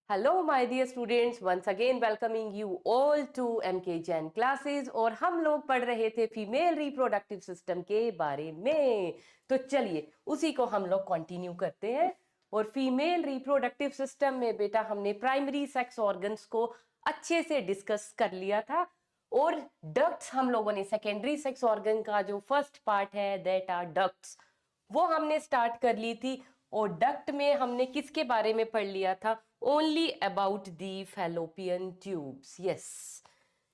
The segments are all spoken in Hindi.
Hello my dear students, once again welcoming you all to MK Jain classes। और हम लोग पढ़ रहे थे फीमेल रिप्रोडक्टिव सिस्टम के बारे में। तो चलिए उसी को हम लोग कंटिन्यू करते हैं। और फीमेल रिप्रोडक्टिव सिस्टम में बेटा हमने प्राइमरी सेक्स ऑर्गन्स को अच्छे से डिस्कस कर लिया था। और डक्ट्स हम लोगों ने सेकेंडरी सेक्स ऑर्गन का जो फर्स्ट पार्ट है दैट आर डक्ट्स, वो हमने स्टार्ट कर ली थी। और डक्ट में हमने किसके बारे में पढ़ लिया था? Only about the fallopian tubes. Yes,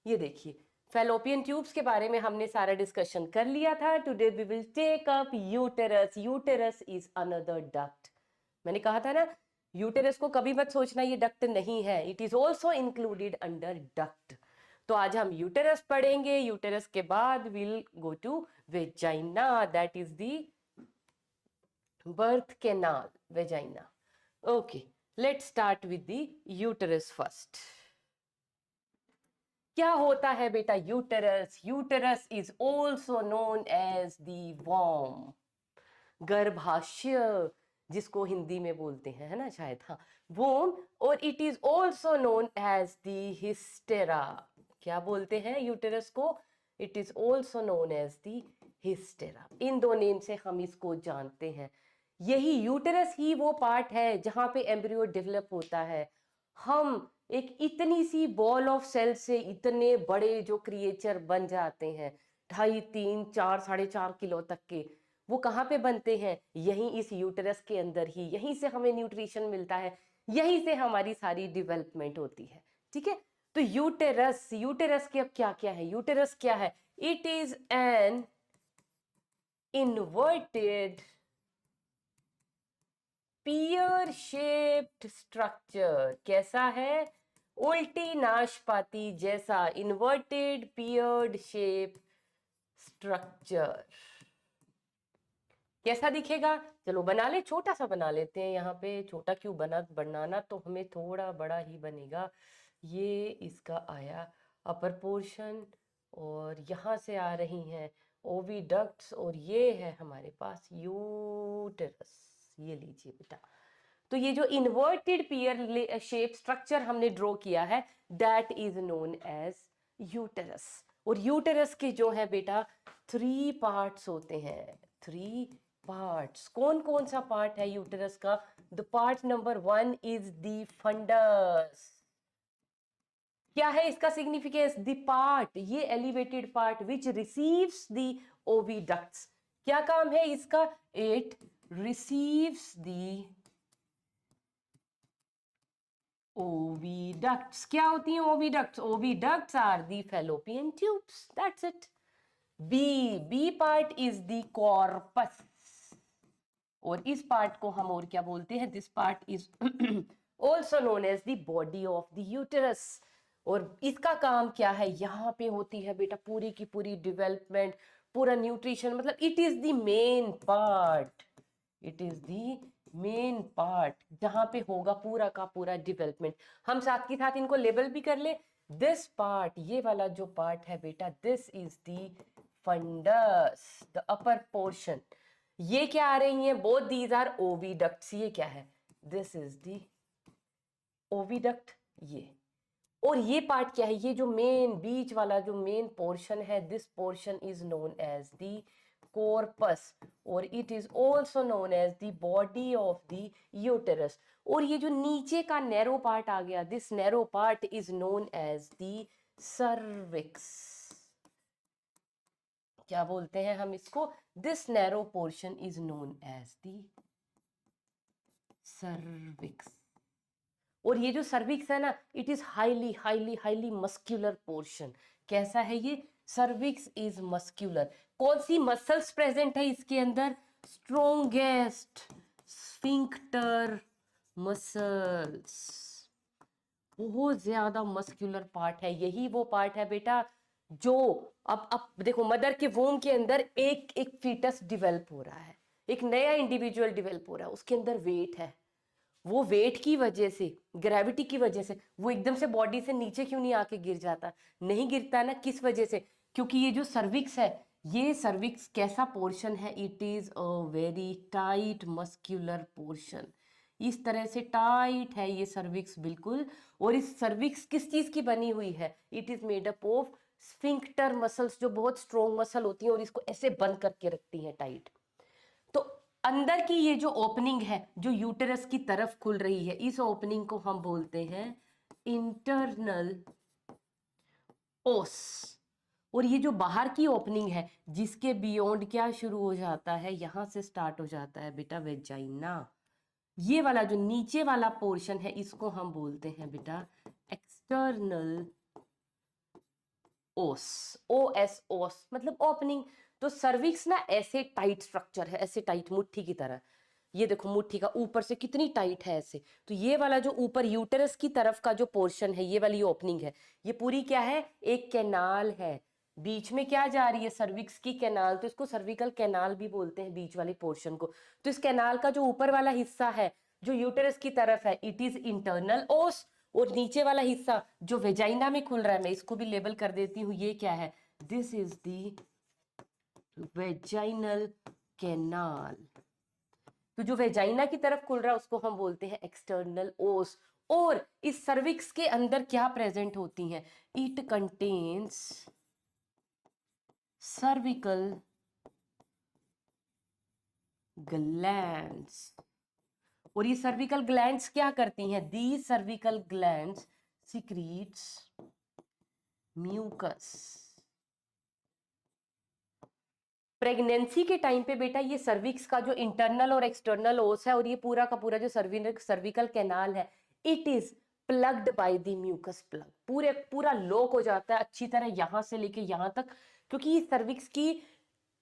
ये देखिए फैलोपियन ट्यूब्स के बारे में हमने सारा डिस्कशन कर लिया था। Today we will take up uterus. Uterus is another duct. मैंने कहा था ना, यूटेरस को कभी मत सोचना ये डक्ट नहीं है, it is also included under duct. तो आज हम यूटेरस पढ़ेंगे। यूटेरस के बाद will go to vagina, that is the birth canal, vagina. Okay, let's start with the uterus first. क्या होता है बेटा uterus? Uterus is also known as the वॉर्म, गर्भाशय जिसको हिंदी में बोलते हैं, है ना शायद, हाँ, वोम। और it is also known as the hystera. क्या बोलते हैं यूटेरस को? It is also known as the hystera. इन दो नेम से हम इसको जानते हैं। यही यूटेरस ही वो पार्ट है जहां पे एम्ब्रियो डेवलप होता है। हम एक इतनी सी बॉल ऑफ सेल से इतने बड़े जो क्रिएचर बन जाते हैं, 2.5, 3, 4, 4.5 किलो तक के, वो कहाँ पे बनते हैं? यहीं इस यूटेरस के अंदर ही। यहीं से हमें न्यूट्रिशन मिलता है, यहीं से हमारी सारी डेवलपमेंट होती है। ठीक है, तो यूटेरस, यूटेरस के अब क्या क्या है? यूटेरस क्या है? It is an inverted pear shaped structure. कैसा है? उल्टी नाशपाती जैसा, इन्वर्टेड पियर्ड शेप स्ट्रक्चर। कैसा दिखेगा? चलो बना ले, छोटा सा बना लेते हैं। यहाँ पे छोटा क्यों बनाना तो हमें थोड़ा बड़ा ही बनेगा। ये इसका आया अपर पोर्शन, और यहाँ से आ रही हैं ओविडक्ट्स, और ये है हमारे पास यूटेरस। ये लीजिए बेटा। तो ये जो इन्वर्टेड पियर शेप स्ट्रक्चर हमने ड्रॉ किया है, that is known as uterus. और यूटेरस के जो है बेटा 3 पार्ट्स होते हैं। 3 पार्ट्स। कौन कौन सा पार्ट है यूटेरस का? The part number 1 is the fundus. क्या है इसका सिग्निफिकेंस? द पार्ट, ये elevated part which receives the oviducts. क्या काम है इसका? It receives the oviducts. क्या होती हैं oviducts? Oviducts are the fallopian tubes, that's it. B part is the corpus. और इस पार्ट को हम और क्या बोलते हैं? This part is also known as the body of the uterus. और इसका काम क्या है? यहाँ पे होती है बेटा पूरी की पूरी डेवलपमेंट, पूरा न्यूट्रिशन, मतलब it is the main part. It is the main part जहां पे होगा पूरा का पूरा डेवलपमेंट। हम साथ के साथ इनको लेबल भी कर ले। दिस पार्ट, ये वाला जो पार्ट है बेटा, this is the fundus, the upper portion. ये क्या आ रही हैं? Both these are oviducts. ये क्या है? This is the oviduct. ये और ये पार्ट क्या है? ये जो मेन बीच वाला जो मेन पोर्शन है, this portion is known as the corpus, और it is also known as the body of the uterus. और ये जो नीचे का नैरो पार्ट आ गया, this narrow part is known as the cervix. क्या बोलते हैं हम इसको? This narrow portion is known as the cervix. और ये जो सर्विक्स है ना, it is highly highly highly muscular portion. कैसा है ये? Cervix is muscular. कौन सी मसल्स प्रेजेंट है इसके अंदर? Strongest sphincter muscles. बहुत ज्यादा मस्क्यूलर पार्ट है। यही वो पार्ट है बेटा जो, अब देखो, मदर के वोम के अंदर एक एक फीटस डिवेल्प हो रहा है, एक नया इंडिविजुअल डिवेल्प हो रहा है, उसके अंदर वेट है। वो वेट की वजह से, ग्रेविटी की वजह से वो एकदम से बॉडी से नीचे क्यों नहीं आके गिर जाता? नहीं गिरता ना, किस वजह से? क्योंकि ये जो सर्विक्स है, ये सर्विक्स कैसा पोर्शन है? It is a very tight muscular portion. इस तरह से टाइट है ये सर्विक्स बिल्कुल। और इस सर्विक्स किस चीज की बनी हुई है? It is made up of sphincter muscles, जो बहुत स्ट्रॉन्ग मसल होती हैं और इसको ऐसे बंद करके रखती हैं टाइट। तो अंदर की ये जो ओपनिंग है जो यूटेरस की तरफ खुल रही है, इस ओपनिंग को हम बोलते हैं इंटरनल ओस। और ये जो बाहर की ओपनिंग है जिसके बियॉन्ड क्या शुरू हो जाता है, यहां से स्टार्ट हो जाता है बेटा वेजाइना। ये वाला जो नीचे वाला पोर्शन है इसको हम बोलते हैं बेटा एक्सटर्नल ओस। ओ एस ओस मतलब ओपनिंग। तो सर्विक्स ना ऐसे टाइट स्ट्रक्चर है, ऐसे टाइट मुट्ठी की तरह। ये देखो मुट्ठी का ऊपर से कितनी टाइट है ऐसे। तो ये वाला जो ऊपर यूटेरस की तरफ का जो पोर्शन है, ये वाली ओपनिंग है, ये पूरी क्या है? एक कैनाल है। बीच में क्या जा रही है? सर्विक्स की कैनाल। तो इसको सर्विकल कैनाल भी बोलते हैं बीच वाले पोर्शन को। तो इस कैनाल का जो ऊपर वाला हिस्सा है जो यूटेरस की तरफ है, इट इज इंटरनल ओस। और नीचे वाला हिस्सा जो वेजाइना में खुल रहा है, मैं इसको भी लेबल कर देती हूँ, ये क्या है? This is the vaginal canal. तो जो वेजाइना की तरफ खुल रहा है उसको हम बोलते हैं एक्सटर्नल ओस। और इस सर्विक्स के अंदर क्या प्रेजेंट होती हैं? It contains cervical glands. और ये सर्विकल ग्लैंड्स क्या करती हैं? The cervical glands secretes mucus. Pregnancy के टाइम पे बेटा ये सर्विक्स का जो इंटरनल और एक्सटर्नल ओस है और ये पूरा का पूरा जो सर्विकल कैनाल है, it is plugged by the mucus plug. पूरा लॉक हो जाता है अच्छी तरह यहां से लेके यहां तक। क्योंकि ये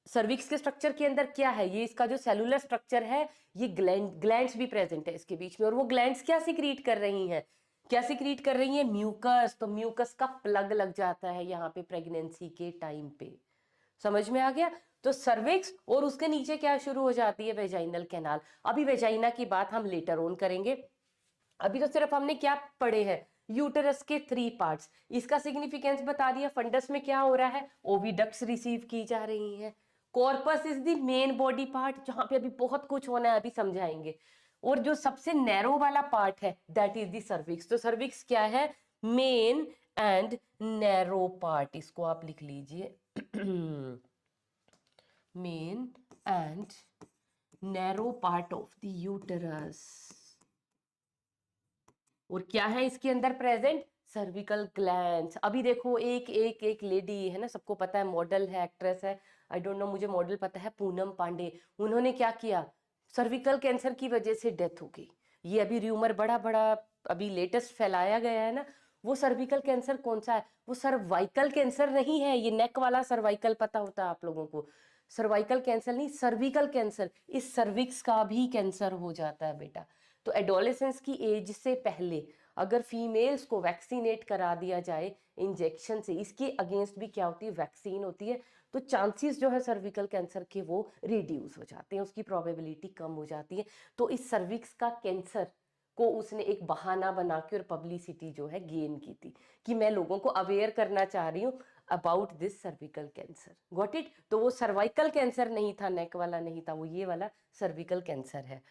सर्विक्स के स्ट्रक्चर के अंदर क्या है? ये इसका जो सेलुलर स्ट्रक्चर है, ये ग्लैंड्स भी प्रेजेंट है इसके बीच में। और वो ग्लैंड्स क्या सिक्रीट कर रही हैं? क्या सिक्रीट कर रही है? म्यूकस। तो म्यूकस का प्लग लग जाता है यहाँ पे प्रेगनेंसी के टाइम पे। समझ में आ गया? तो सर्विक्स और उसके नीचे क्या शुरू हो जाती है? Vaginal canal. अभी वेजाइना की बात हम लेटर ऑन करेंगे। अभी तो सिर्फ हमने क्या पढ़े हैं? यूटेरस के 3 पार्ट्स। इसका सिग्निफिकेंस बता दिया। फंडस में क्या हो रहा है? ओविडक्ट्स रिसीव की जा रही हैं। Corpus is the main body part, जहां पे अभी बहुत कुछ होना है, अभी समझाएंगे। और जो सबसे नैरो वाला पार्ट है दैट इज द सर्विक्स। तो सर्विक्स क्या है? Main and narrow part. इसको आप लिख लीजिए main and narrow part of the uterus। और क्या है इसके अंदर प्रेजेंट? Cervical glands. अभी देखो एक एक एक लेडी है ना, सबको पता है, मॉडल है, एक्ट्रेस है, आई डोंट नो, मुझे मॉडल पता है, पूनम पांडे। उन्होंने क्या किया? सर्विकल कैंसर की वजह से डेथ हो गई। ये अभी र्यूमर बड़ा बड़ा अभी लेटेस्ट फैलाया गया है ना। वो सर्विकल कैंसर कौन सा है? वो सर्वाइकल कैंसर नहीं है। ये नेक वाला सर्वाइकल पता होता है आप लोगों को। सर्वाइकल कैंसर नहीं, सर्विकल कैंसर। इस सर्विक्स का भी कैंसर हो जाता है बेटा। तो एडोलेसेंस की एज से पहले अगर फीमेल्स को वैक्सीनेट करा दिया जाए इंजेक्शन से, इसके अगेंस्ट भी क्या होती है? वैक्सीन होती है। तो चांसेस जो है सर्विकल कैंसर के वो रिड्यूस हो जाते हैं, उसकी प्रोबेबिलिटी कम हो जाती है। तो इस सर्विक्स का कैंसर को उसने एक बहाना बना के और पब्लिसिटी जो है गेन की थी कि मैं लोगों को अवेयर करना चाह रही हूँ about this cervical cancer. Got it? तो वो सर्वाइकल कैंसर नहीं था, नेक वाला नहीं था, वो ये वाला सर्विकल कैंसर है।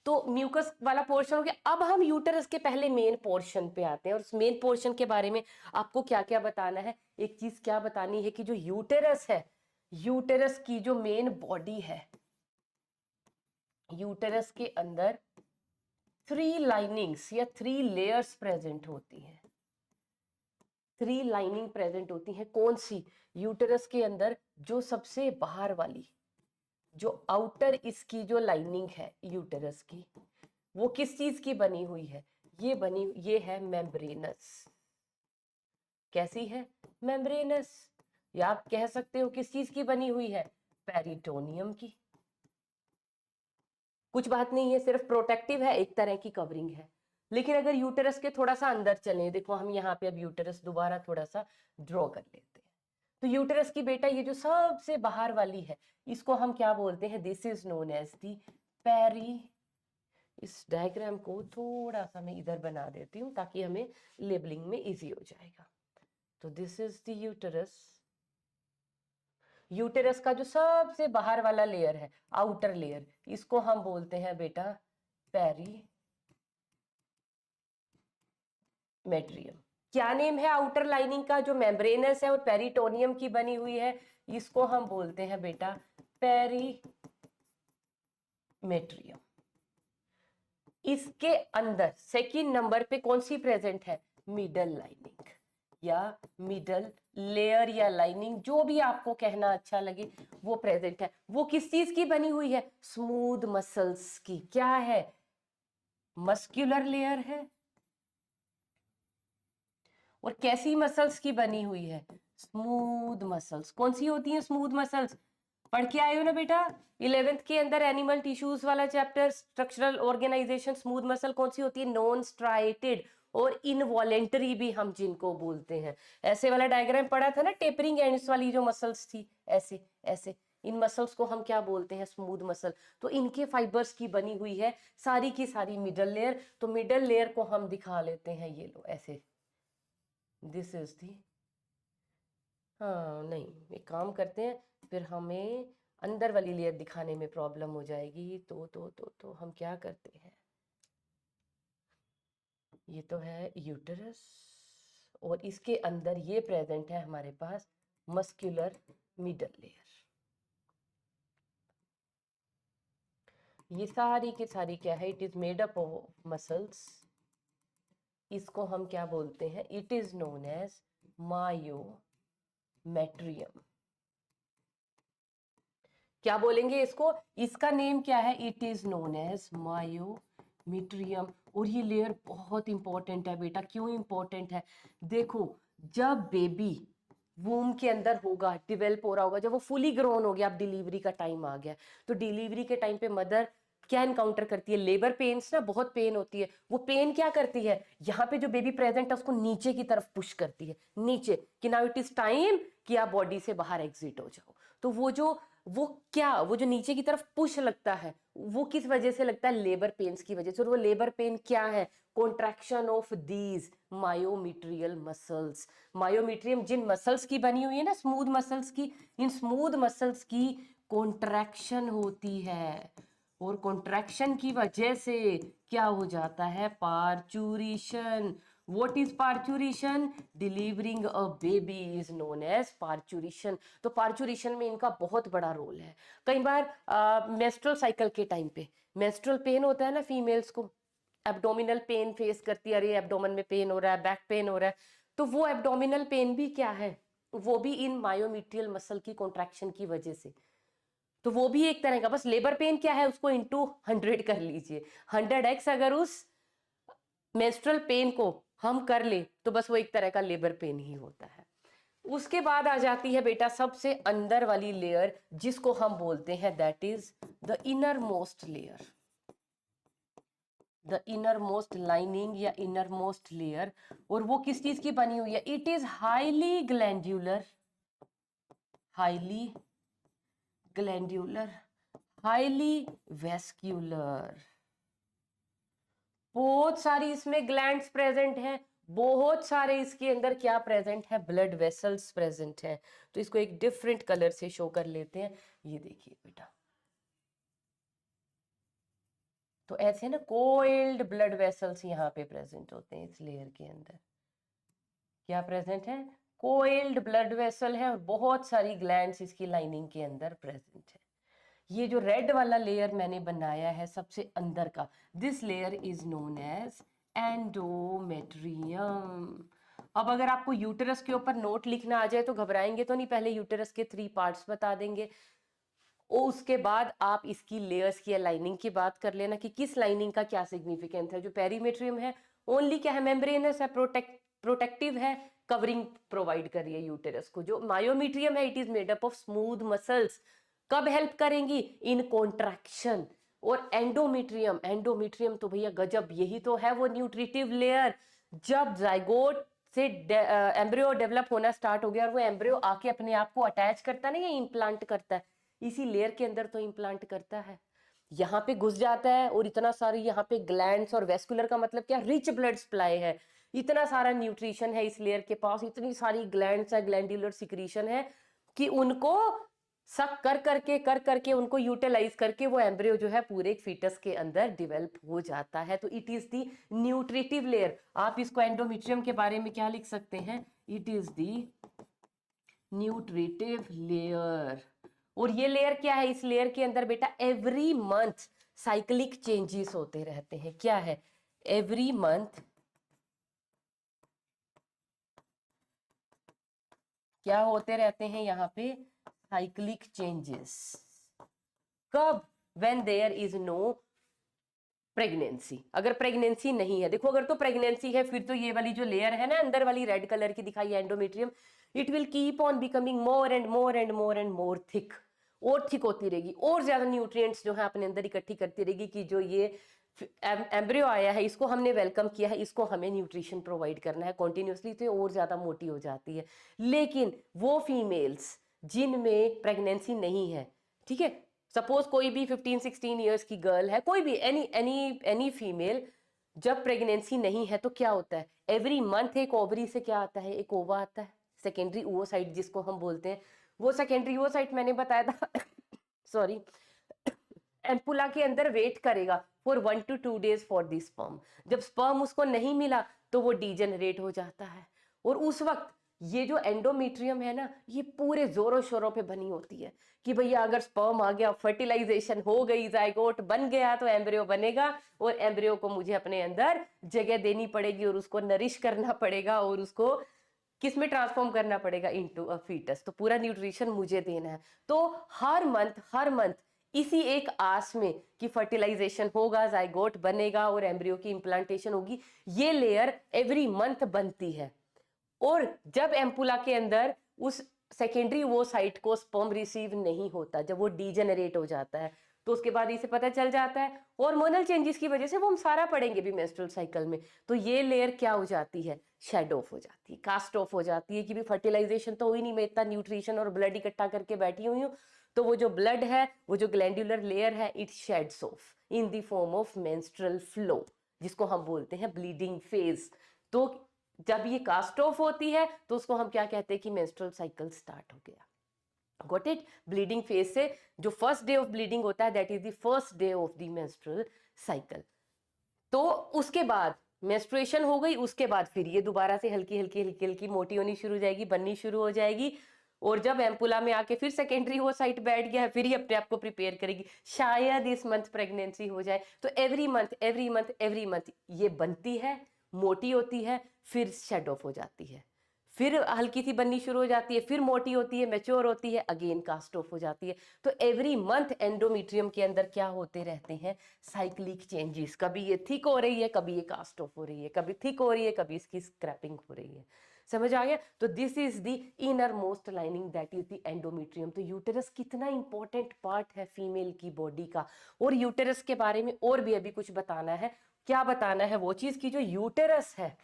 तो म्यूकस वाला पोर्शन हो गया। अब हम यूटेरस के पहले मेन पोर्शन पे आते हैं और उस मेन पोर्शन के बारे में आपको क्या क्या बताना है? एक चीज क्या बतानी है कि जो यूटेरस है, यूटेरस की जो मेन बॉडी है, यूटेरस के अंदर 3 लाइनिंग्स या 3 लेयर्स प्रेजेंट होती हैं। 3 लाइनिंग प्रेजेंट होती हैं। कौन सी? यूटेरस के अंदर जो सबसे बाहर वाली, जो आउटर इसकी जो लाइनिंग है यूटेरस की, वो किस चीज की बनी हुई है? ये है मेम्ब्रेनस। कैसी है? मेम्ब्रेनस। या आप कह सकते हो किस चीज की बनी हुई है? पेरिटोनियम की। कुछ बात नहीं है, सिर्फ प्रोटेक्टिव है, एक तरह की कवरिंग है। लेकिन अगर यूटेरस के थोड़ा सा अंदर चले, देखो हम यहाँ पे अब यूटेरस दोबारा थोड़ा सा ड्रॉ कर लेते हैं। तो यूटेरस की बेटा ये जो सबसे बाहर वाली है, इसको हम क्या बोलते हैं? This is known as the peri. इस डायग्राम को थोड़ा सा मैं इधर बना देती हूँ ताकि हमें लेबलिंग में इजी हो जाएगा। तो this is the uterus. Uterus का जो सबसे बाहर वाला लेयर है, आउटर लेयर, इसको हम बोलते हैं बेटा पेरीमेट्रियम। क्या नेम है आउटर लाइनिंग का जो मेम्ब्रेनस है और पेरिटोनियम की बनी हुई है? इसको हम बोलते हैं बेटा पेरीमेट्रियम। इसके अंदर सेकंड नंबर पे कौन सी प्रेजेंट है? मिडल लाइनिंग या मिडल लेयर या लाइनिंग, जो भी आपको कहना अच्छा लगे, वो प्रेजेंट है। वो किस चीज की बनी हुई है? स्मूथ मसल्स की। क्या है? मस्क्यूलर लेयर है। और कैसी मसल्स की बनी हुई है? Smooth muscles. कौन सी होती हैं स्मूथ मसल्स? पढ़ के आए हो ना बेटा 11th के अंदर एनिमल टिश्यूज वाला chapter, structural organisation. Smooth muscle कौन सी होती है? नॉन स्ट्राइटेड और इनवॉलेंटरी भी हम जिनको बोलते हैं। ऐसे वाला डायग्राम पढ़ा था ना, टेपरिंग एंड्स वाली जो मसल्स थी, ऐसे ऐसे, इन मसल्स को हम क्या बोलते हैं? Smooth muscle. तो इनके फाइबर्स की बनी हुई है सारी की सारी मिडल लेयर। तो मिडल लेयर को हम दिखा लेते हैं, ये लो ऐसे, दिस इज दी, हाँ नहीं, एक काम करते हैं, फिर हमें अंदर वाली लेयर दिखाने में प्रॉब्लम हो जाएगी। तो हम क्या करते हैं, ये तो है यूटरस और इसके अंदर ये प्रेजेंट है हमारे पास मस्क्यूलर मिडल लेयर। ये सारी की सारी क्या है? It is made up of muscles. इसको हम क्या बोलते हैं? It is known as myometrium. क्या बोलेंगे इसको? इसका नेम क्या है? It is known as myometrium. और ये लेयर बहुत इंपॉर्टेंट है बेटा। क्यों इंपॉर्टेंट है? देखो, जब बेबी वूम के अंदर होगा, डिवेल्प हो रहा होगा, जब वो फुली ग्रोन हो गया, अब डिलीवरी का टाइम आ गया, तो डिलीवरी के टाइम पे मदर क्या इनकाउंटर करती है? लेबर पेन्स ना, बहुत पेन होती है। वो पेन क्या करती है? यहाँ पे जो बेबी प्रेजेंट है उसको नीचे की तरफ पुश करती है, नीचे, कि नाउ इट इज टाइम कि आप बॉडी से बाहर एग्जिट हो जाओ। तो वो जो नीचे की तरफ पुश लगता है, वो किस वजह से लगता है? लेबर पेन्स की वजह से। और वो लेबर पेन क्या है? Contraction of these myometrial muscles. Myometrium जिन मसल्स की बनी हुई है ना, स्मूथ मसल्स की, इन स्मूथ मसल्स की कॉन्ट्रैक्शन होती है। और कॉन्ट्रैक्शन की वजह से क्या हो जाता है? Parturition. What is parturition? Delivering a baby is known as parturition. तो पार्चुरेशन में इनका बहुत बड़ा रोल है। कई बार मेस्ट्रुअल साइकिल के टाइम पे मेस्ट्रुअल पेन होता है ना फीमेल्स को, एब्डोमिनल पेन फेस करती है, अरे एब्डोमेन में पेन हो रहा है, बैक पेन हो रहा है, तो वो एब्डोमिनल पेन भी क्या है? वो भी इन मायोमीट्रियल मसल की कॉन्ट्रैक्शन की वजह से। तो वो भी एक तरह का, बस लेबर पेन क्या है उसको इंटू 100 कर लीजिए। 100x अगर उस मेंस्ट्रुअल पेन को हम कर ले तो बस वो एक तरह का लेबर पेन ही होता है। उसके बाद आ जाती है बेटा सबसे अंदर वाली लेयर, जिसको हम बोलते हैं that is the inner most layer, the inner most lining या इनर मोस्ट लेयर। और वो किस चीज की बनी हुई है? It is highly glandular, highly glandular, highly vascular. बहुत सारी इसमें ग्लैंड्स प्रेजेंट हैं, बहुत सारे इसके अंदर क्या प्रेजेंट है? ब्लड वेसल्स प्रेजेंट है। तो इसको एक डिफरेंट कलर से शो कर लेते हैं। ये देखिए बेटा, तो ऐसे ना कोइल्ड ब्लड वेसल्स यहाँ पे प्रेजेंट होते हैं इस लेयर के अंदर। क्या प्रेजेंट है? कोइल्ड ब्लड वेसल है और बहुत सारी ग्लैंड्स इसकी लाइनिंग के अंदर प्रेजेंट है। ये जो रेड वाला लेयर मैंने बनाया है सबसे अंदर का, this layer is known as endometrium. अब अगर आपको यूटेरस के ऊपर नोट लिखना आ जाए तो घबराएंगे तो नहीं, पहले यूटेरस के 3 पार्ट्स बता देंगे और उसके बाद आप इसकी लेयर्स की लाइनिंग की बात कर लेना कि किस लाइनिंग का क्या सिग्निफिकेंस है। जो पेरीमेट्रियम है ओनली क्या है? मेम्ब्रेनस है, प्रोटेक्टिव है, कवरिंग प्रोवाइड कर रही है यूटेरस को। जो मायोमीट्रियम है it is made up of smooth muscles. कब हेल्प करेंगी? इन कॉन्ट्रैक्शन। और एंडोमीट्रियम, एंडोमीट्रियम तो भैया गजब, यही तो है वो न्यूट्रिटिव लेयर। जब जाइगोट से एम्ब्रियो डेवलप होना स्टार्ट हो गया और वो एम्ब्रियो आके अपने आप को अटैच करता है ना, या इम्प्लांट करता है, इसी लेयर के अंदर तो इम्प्लांट करता है, यहाँ पे घुस जाता है। और इतना सारी यहाँ पे ग्लैंड्स, और वेस्कुलर का मतलब क्या? रिच ब्लड सप्लाई है, इतना सारा न्यूट्रिशन है इस लेयर के पास, इतनी सारी ग्लैंड्स है, ग्लैंडुलर सिक्रीशन है कि उनको सक कर करके उनको यूटिलाइज करके वो एम्ब्रियो जो है पूरे फीटस के अंदर डिवेल्प हो जाता है। तो it is the nutritive layer. आप इसको एंडोमेट्रियम के बारे में क्या लिख सकते हैं, it is the nutritive layer. और ये लेयर क्या है, इस लेयर के अंदर बेटा एवरी मंथ साइक्लिक चेंजेस होते रहते हैं। क्या है, एवरी मंथ क्या होते रहते हैं यहाँ पे, साइक्लिक चेंजेस। कब, when there is no pregnancy. अगर प्रेगनेंसी नहीं है, देखो अगर तो प्रेगनेंसी है फिर तो ये वाली जो लेयर है ना अंदर वाली रेड कलर की दिखाई endometrium, it will keep on becoming more and more and more and more thick, और थिक होती रहेगी, और ज्यादा न्यूट्रिएंट्स जो है अपने अंदर इकट्ठी करती रहेगी कि जो ये एम्ब्रियो आया है इसको हमने वेलकम किया है, इसको हमें न्यूट्रिशन प्रोवाइड करना है कंटिन्यूसली, तो और ज्यादा मोटी हो जाती है। लेकिन वो फीमेल्स जिनमें प्रेगनेंसी नहीं है, ठीक है, सपोज कोई भी 15-16 ईयर्स की गर्ल है, कोई भी एनी एनी एनी फीमेल, जब प्रेगनेंसी नहीं है तो क्या होता है, एवरी मंथ एक ओवरी से क्या आता है, एक ओवा आता है, सेकेंडरी ओवोसाइट जिसको हम बोलते हैं। वो सेकेंडरी ओवोसाइट मैंने बताया था सॉरी, एम्पुला के अंदर वेट करेगा for 1 to 2 days for the sperm. जब स्पर्म उसको नहीं मिला तो वो डीजेनरेट हो जाता है, और उस वक्त ये जो एंडोमेट्रियम है ना ये पूरे जोरों शोरों पे बनी होती है कि भैया अगर स्पर्म आ गया, फर्टिलाइजेशन हो गई, जाइगोट बन गया तो एम्ब्रियो बनेगा, और एम्ब्रियो को मुझे अपने अंदर जगह देनी पड़ेगी और उसको नरिश करना पड़ेगा और उसको किस में ट्रांसफॉर्म करना पड़ेगा, इनटू अ फीटस। तो पूरा न्यूट्रिशन मुझे देना है। तो हर मंथ इसी एक आस में कि फर्टिलाइजेशन होगा, जाइगोट बनेगा और एम्ब्रियो की इंप्लांटेशन होगी, ये लेयर एवरी मंथ बनती है। और जब एम्पुला के अंदर उस सेकेंडरी वो साइट को स्पर्म रिसीव नहीं होता, जब वो डीजेनरेट हो जाता है, तो उसके बाद इसे पता चल जाता है हार्मोनल चेंजेस की वजह से, वो हम सारा पढ़ेंगे भी मेंस्ट्रुअल साइकिल में, तो ये लेयर क्या हो जाती है, शेड ऑफ हो जाती है, कास्ट ऑफ हो जाती है कि भी फर्टिलाइजेशन तो हुई नहीं, मैं इतना न्यूट्रिशन और ब्लड इकट्ठा करके बैठी हुई हूँ, तो वो जो ब्लड है, वो जो ग्लैंडुलर लेयर है, it shades of in the form of menstrual flow, जिसको हम बोलते हैं ब्लीडिंग फेज। तो जब ये कास्ट ऑफ होती है तो उसको हम क्या कहते हैं कि मेंस्ट्रुअल साइकिल स्टार्ट हो गया। Got it. ब्लीडिंग फेज से जो फर्स्ट डे ऑफ ब्लीडिंग होता है that is the first day of the menstrual cycle. तो उसके बाद मेंस्ट्रुएशन हो गई, उसके बाद फिर ये दोबारा से हल्की हल्की हल्की हल्की मोटी होनी शुरू हो जाएगी, बननी शुरू हो जाएगी, और जब एम्पुला में आके फिर सेकेंडरी वो साइट बैठ गया है, फिर ही अपने आप को प्रिपेयर करेगी, शायद इस मंथ प्रेगनेंसी हो जाए। तो every month every month every month ये बनती है, मोटी होती है, फिर शेड ऑफ हो जाती है, फिर हल्की सी बननी शुरू हो जाती है, फिर मोटी होती है, मैच्योर होती है, अगेन कास्ट ऑफ हो जाती है। तो एवरी मंथ एंडोमेट्रियम के अंदर क्या होते रहते हैं, साइक्लिक चेंजेस। कभी ये थिक हो रही है, कभी ये कास्ट ऑफ हो रही है, कभी थिक हो रही है, कभी इसकी स्क्रैपिंग हो रही है। समझ आ गया। तो this is the inner most lining that is the endometrium. तो यूटेरस कितना इंपॉर्टेंट पार्ट है फीमेल की बॉडी का। और यूटेरस के बारे में और भी अभी कुछ बताना है। क्या बताना है, वो चीज की जो यूटेरस है,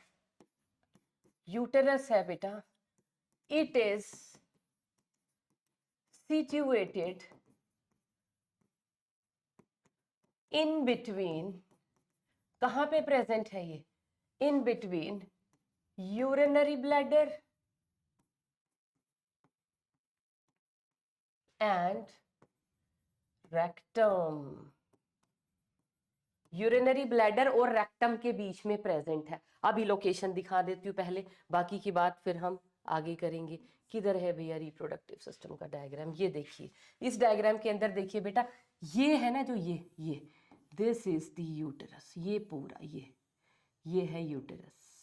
यूटेरस है बेटा, it is situated in between, कहां पे प्रेजेंट है ये, in between urinary bladder and rectum. Urinary bladder और रेक्टम के बीच में प्रेजेंट है। अभी लोकेशन दिखा देती हूँ पहले, बाकी की बात फिर हम आगे करेंगे। किधर है भैया रिप्रोडक्टिव सिस्टम का डायग्राम, ये देखिए, इस डायग्राम के अंदर देखिए बेटा, ये है ना जो ये दिस इज द यूटेरस, ये पूरा ये है यूटेरस।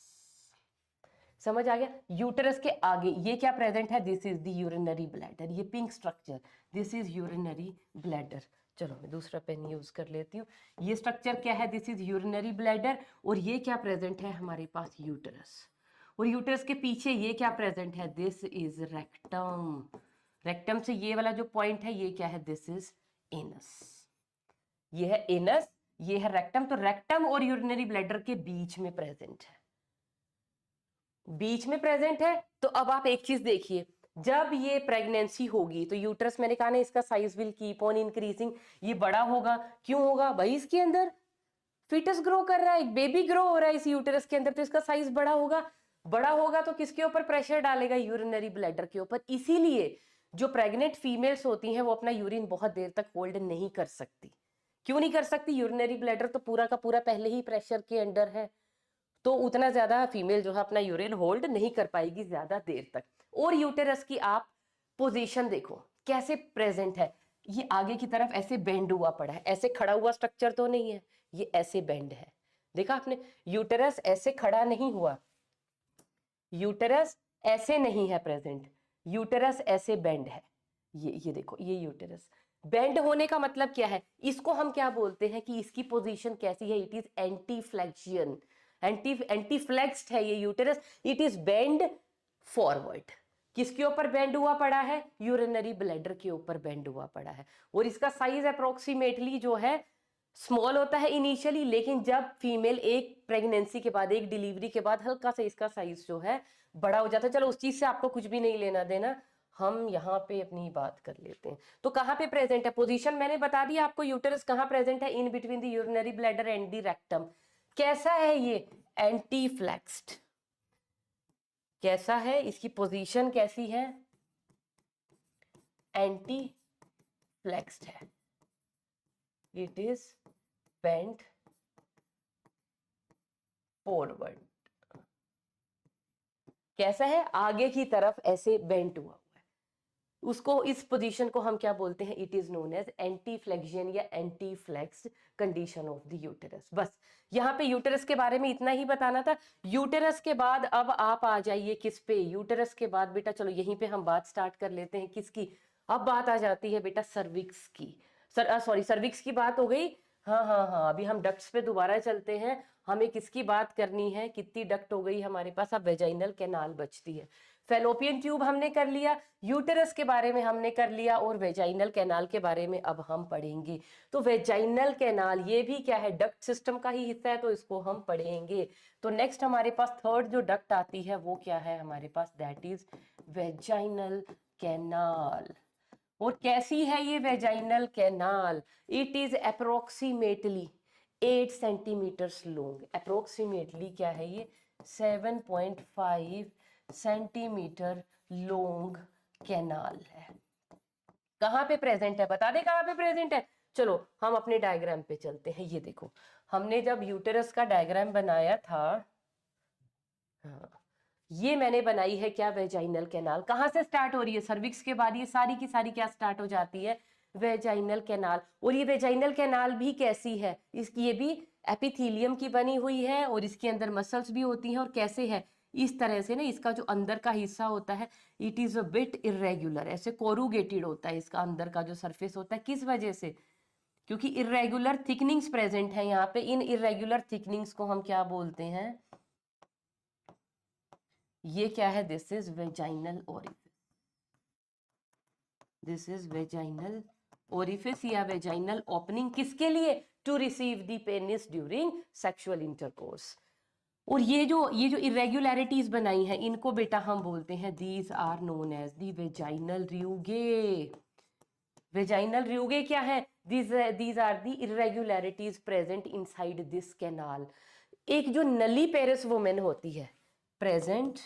समझ आ गया। यूटेरस के आगे ये क्या प्रेजेंट है, this is the urinary bladder, ये pink structure, this is urinary bladder. चलो मैं दूसरा पेन यूज कर लेती हूँ। ये स्ट्रक्चर क्या है, दिस इज यूरिनरी ब्लैडर, और ये क्या प्रेजेंट है हमारे पास, यूटेरस। और यूटेरस के पीछे ये क्या प्रेजेंट है, दिस इज रेक्टम। रेक्टम से ये वाला जो पॉइंट है ये क्या है, दिस इज एनस। ये है एनस, ये है रेक्टम। तो रेक्टम और यूरिनरी ब्लैडर के बीच में प्रेजेंट है, बीच में प्रेजेंट है। तो अब आप एक चीज देखिए, जब ये प्रेगनेंसी होगी तो यूट्रस, मैंने कहा ना इसका size will keep on increasing, ये बड़ा होगा। क्यों होगा भाई, इसके अंदर फीटस ग्रो कर रहा है, एक बेबी ग्रो हो रहा है इस यूट्रस के अंदर, तो इसका साइज बड़ा होगा। बड़ा होगा तो किसके ऊपर प्रेशर डालेगा, यूरिनरी ब्लैडर के ऊपर। इसीलिए जो प्रेग्नेंट फीमेल्स होती हैं वो अपना यूरिन बहुत देर तक होल्ड नहीं कर सकती। क्यों नहीं कर सकती? यूरिनरी ब्लैडर तो पूरा का पूरा पहले ही प्रेशर के अंडर है, तो उतना ज्यादा फीमेल जो है अपना यूरिन होल्ड नहीं कर पाएगी ज्यादा देर तक। और यूटेरस की आप पोजीशन देखो कैसे प्रेजेंट है, ये आगे की तरफ ऐसे बेंड हुआ पड़ा है, ऐसे खड़ा हुआ स्ट्रक्चर तो नहीं है, ये ऐसे बेंड है। देखा आपने, यूटेरस ऐसे खड़ा नहीं हुआ, यूटेरस ऐसे नहीं है प्रेजेंट, यूटेरस ऐसे बेंड है। ये देखो, ये यूटेरस बेंड होने का मतलब क्या है, इसको हम क्या बोलते हैं कि इसकी पोजीशन कैसी है, it is anteflexion, anteflexed है ये uterus, it is bend forward. किसके ऊपर बेंड हुआ पड़ा है? यूरिनरी ब्लैडर के ऊपर बेंड हुआ पड़ा है। और इसका साइज अप्रोक्सीमेटली जो है स्मॉल होता है इनिशियली, लेकिन जब फीमेल एक प्रेगनेंसी के बाद, एक डिलीवरी के बाद हल्का सा इसका साइज जो है बड़ा हो जाता है। चलो उस चीज से आपको कुछ भी नहीं लेना देना, हम यहाँ पे अपनी बात कर लेते हैं। तो कहाँ पे प्रेजेंट है? पोजीशन मैंने बता दी आपको, यूटेरस कहाँ प्रेजेंट है? In between the urinary bladder and the rectum. कैसा है ये? Anti flexed. कैसा है? इसकी पोजीशन कैसी है? एंटी फ्लेक्स्ड है, इट इज बेंट फॉरवर्ड। कैसा है? आगे की तरफ ऐसे बेंट हुआ है। उसको, इस पोजीशन को हम क्या बोलते हैं? It is known as anteflexion या anteflexed condition of the uterus. बस यहाँ पे यूटेरस के बारे में इतना ही बताना था। यूटेरस के बाद अब आप आ जाइए किस पे? यूटेरस के बाद बेटा चलो यहीं पे हम बात स्टार्ट कर लेते हैं। किसकी? अब बात आ जाती है बेटा सर्विक्स की। सॉरी, सर्विक्स की बात हो गई। हाँ हाँ हाँ, अभी हम डक्ट्स पे दोबारा चलते हैं। हमें किसकी बात करनी है? कितनी डक्ट हो गई हमारे पास? अब वेजाइनल कैनाल बचती है। फेलोपियन ट्यूब हमने कर लिया, यूटेरस के बारे में हमने कर लिया, और वेजाइनल कैनाल के बारे में अब हम पढ़ेंगे। तो वेजाइनल कैनाल ये भी क्या है? डक्ट सिस्टम का ही हिस्सा है, तो इसको हम पढ़ेंगे। तो नेक्स्ट हमारे पास थर्ड जो डक्ट आती है वो क्या है हमारे पास? That is vaginal canal. और कैसी है ये vaginal canal? It is approximately 8 centimetres long. Approximately क्या है ये? 7.5 सेंटीमीटर लॉन्ग कैनाल है। कहाँ पे प्रेजेंट है? बता दे कहाँ पे प्रेजेंट है। चलो हम अपने डायग्राम पे चलते हैं। ये देखो, हमने जब यूटेरस का डायग्राम बनाया था, हाँ, ये मैंने बनाई है क्या? Vaginal canal. कहाँ से स्टार्ट हो रही है? सर्विक्स के बाद ये सारी की सारी क्या स्टार्ट हो जाती है? Vaginal canal. और ये वेजाइनल कैनाल भी कैसी है? इसकी, ये भी एपिथेलियम की बनी हुई है, और इसके अंदर मसल्स भी होती हैं। और कैसे है? इस तरह से ना, इसका जो अंदर का हिस्सा होता है it is a bit irregular, ऐसे कोरुगेटेड होता है इसका अंदर का जो सरफेस होता है। किस वजह से? क्योंकि इरेगुलर थिकनिंग्स प्रेजेंट है यहाँ पे। इन इरेगुलर थिकनिंग्स को हम क्या बोलते हैं? ये क्या है? This is vaginal orifice. This is vaginal orifice या वेजाइनल ओपनिंग। किसके लिए? To receive the penis during sexual intercourse. और ये जो इरेगुलरिटीज बनाई हैं इनको बेटा हम बोलते हैं, these are known as the vaginal rugae. Vaginal rugae क्या है? These are the irregularities present inside this canal. एक जो नली पेरिस वुमेन होती है प्रेजेंट,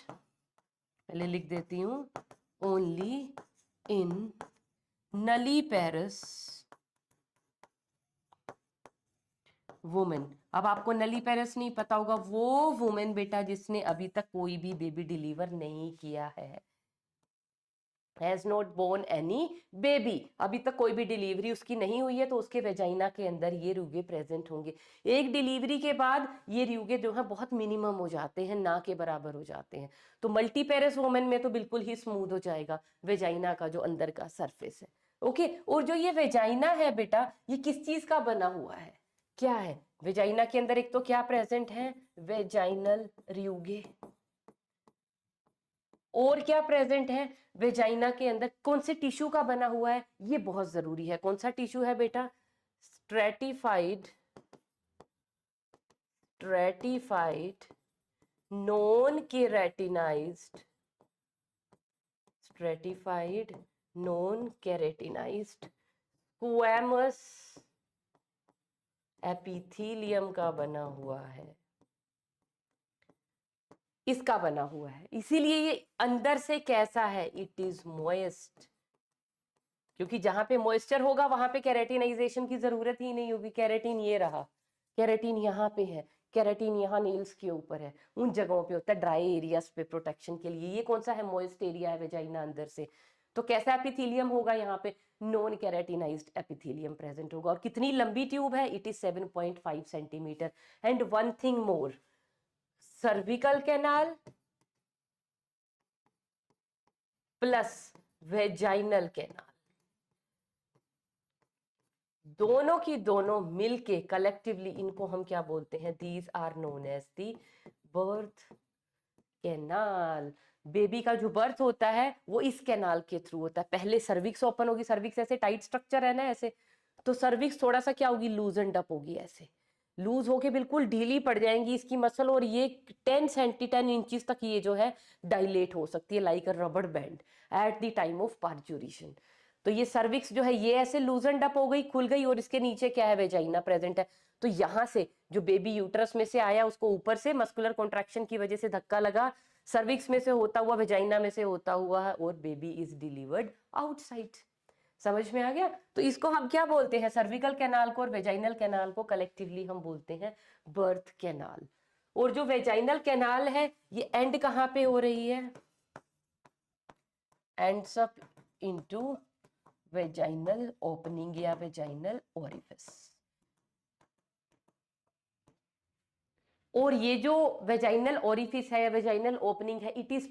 पहले लिख देती हूं, ओनली इन नली पेरिस वुमेन। अब आपको नली पेरिस नहीं पता होगा, वो वुमेन बेटा जिसने अभी तक कोई भी बेबी डिलीवर नहीं किया है, has not born any baby. अभी तक कोई भी डिलीवरी उसकी नहीं हुई है, तो उसके वेजाइना के अंदर ये रूगे प्रेजेंट होंगे। एक डिलीवरी के बाद ये रूगे जो है बहुत मिनिमम हो जाते हैं, ना के बराबर हो जाते हैं। तो मल्टीपेरस वुमेन में तो बिल्कुल ही स्मूथ हो जाएगा वेजाइना का जो अंदर का सरफेस है। ओके, और जो ये वेजाइना है बेटा, ये किस चीज का बना हुआ है? क्या है वेजाइना के अंदर? एक तो क्या प्रेजेंट है? वेजाइनल रियूगे। और क्या प्रेजेंट है वेजाइना के अंदर? कौन से टिश्यू का बना हुआ है? ये बहुत जरूरी है। कौन सा टिश्यू है बेटा? Stratified, stratified non keratinised, stratified non keratinised squamous epithelium का बना हुआ है। इसका बना हुआ है, इसीलिए ये अंदर से कैसा है? इट इज मोइस्ट, क्योंकि जहां पे मॉइस्चर होगा वहां पे केराटिनाइजेशन की जरूरत ही नहीं होगी। केराटिन ये रहा, केराटिन यहाँ पे है, केराटिन यहाँ नेल्स के ऊपर है, उन जगहों पे होता है ड्राई एरियाज पे प्रोटेक्शन के लिए। ये कौन सा है, मॉइस्ट एरिया है वेजाइना अंदर से। तो कैसा एपिथेलियम होगा यहाँ पे, नॉन केराटिनाइज्ड एपिथेलियम प्रेजेंट होगा। और कितनी लंबी ट्यूब है, it is 7.5 centimetre. And one thing more, cervical canal plus vaginal canal, दोनों की दोनों मिलके कलेक्टिवली इनको हम क्या बोलते हैं, these are known as the birth canal. Baby का जो बर्थ होता है वो इस कैनाल के थ्रू होता है। पहले सर्विक्स ओपन होगी, सर्विक्स ऐसे टाइट स्ट्रक्चर है ना ऐसे, तो सर्विक्स थोड़ा सा क्या होगी, लूज एंड अप होगी, ऐसे लूज होके बिल्कुल ढीली पड़ जाएंगी इसकी मसल, और ये 10 इंचेस तक ये जो है डायलेट हो सकती है लाइक अ रबड़ band at the time of parturition. तो ये सर्विक्स जो है ये ऐसे लूज एंड अप हो गई, खुल गई, और इसके नीचे क्या है, वेजाइना प्रेजेंट है। तो यहाँ से जो बेबी यूट्रस में से आया उसको ऊपर से मस्कुलर कॉन्ट्रैक्शन की वजह से धक्का लगा, सर्विक्स में से होता हुआ वेजाइना में से होता हुआ, और बेबी इज डिलीवर्ड आउटसाइड। समझ में आ गया। तो इसको हम क्या बोलते हैं, सर्विकल कैनाल को और वेजाइनल कैनाल को कलेक्टिवली हम बोलते हैं बर्थ कैनाल। और जो वेजाइनल कैनाल है ये एंड कहाँ पे हो रही है, ends up into vaginal opening या वेजाइनल ओरिफिस। और ये जो वेजाइनल ओरिफिस है या वेजाइनल ओपनिंग है, it is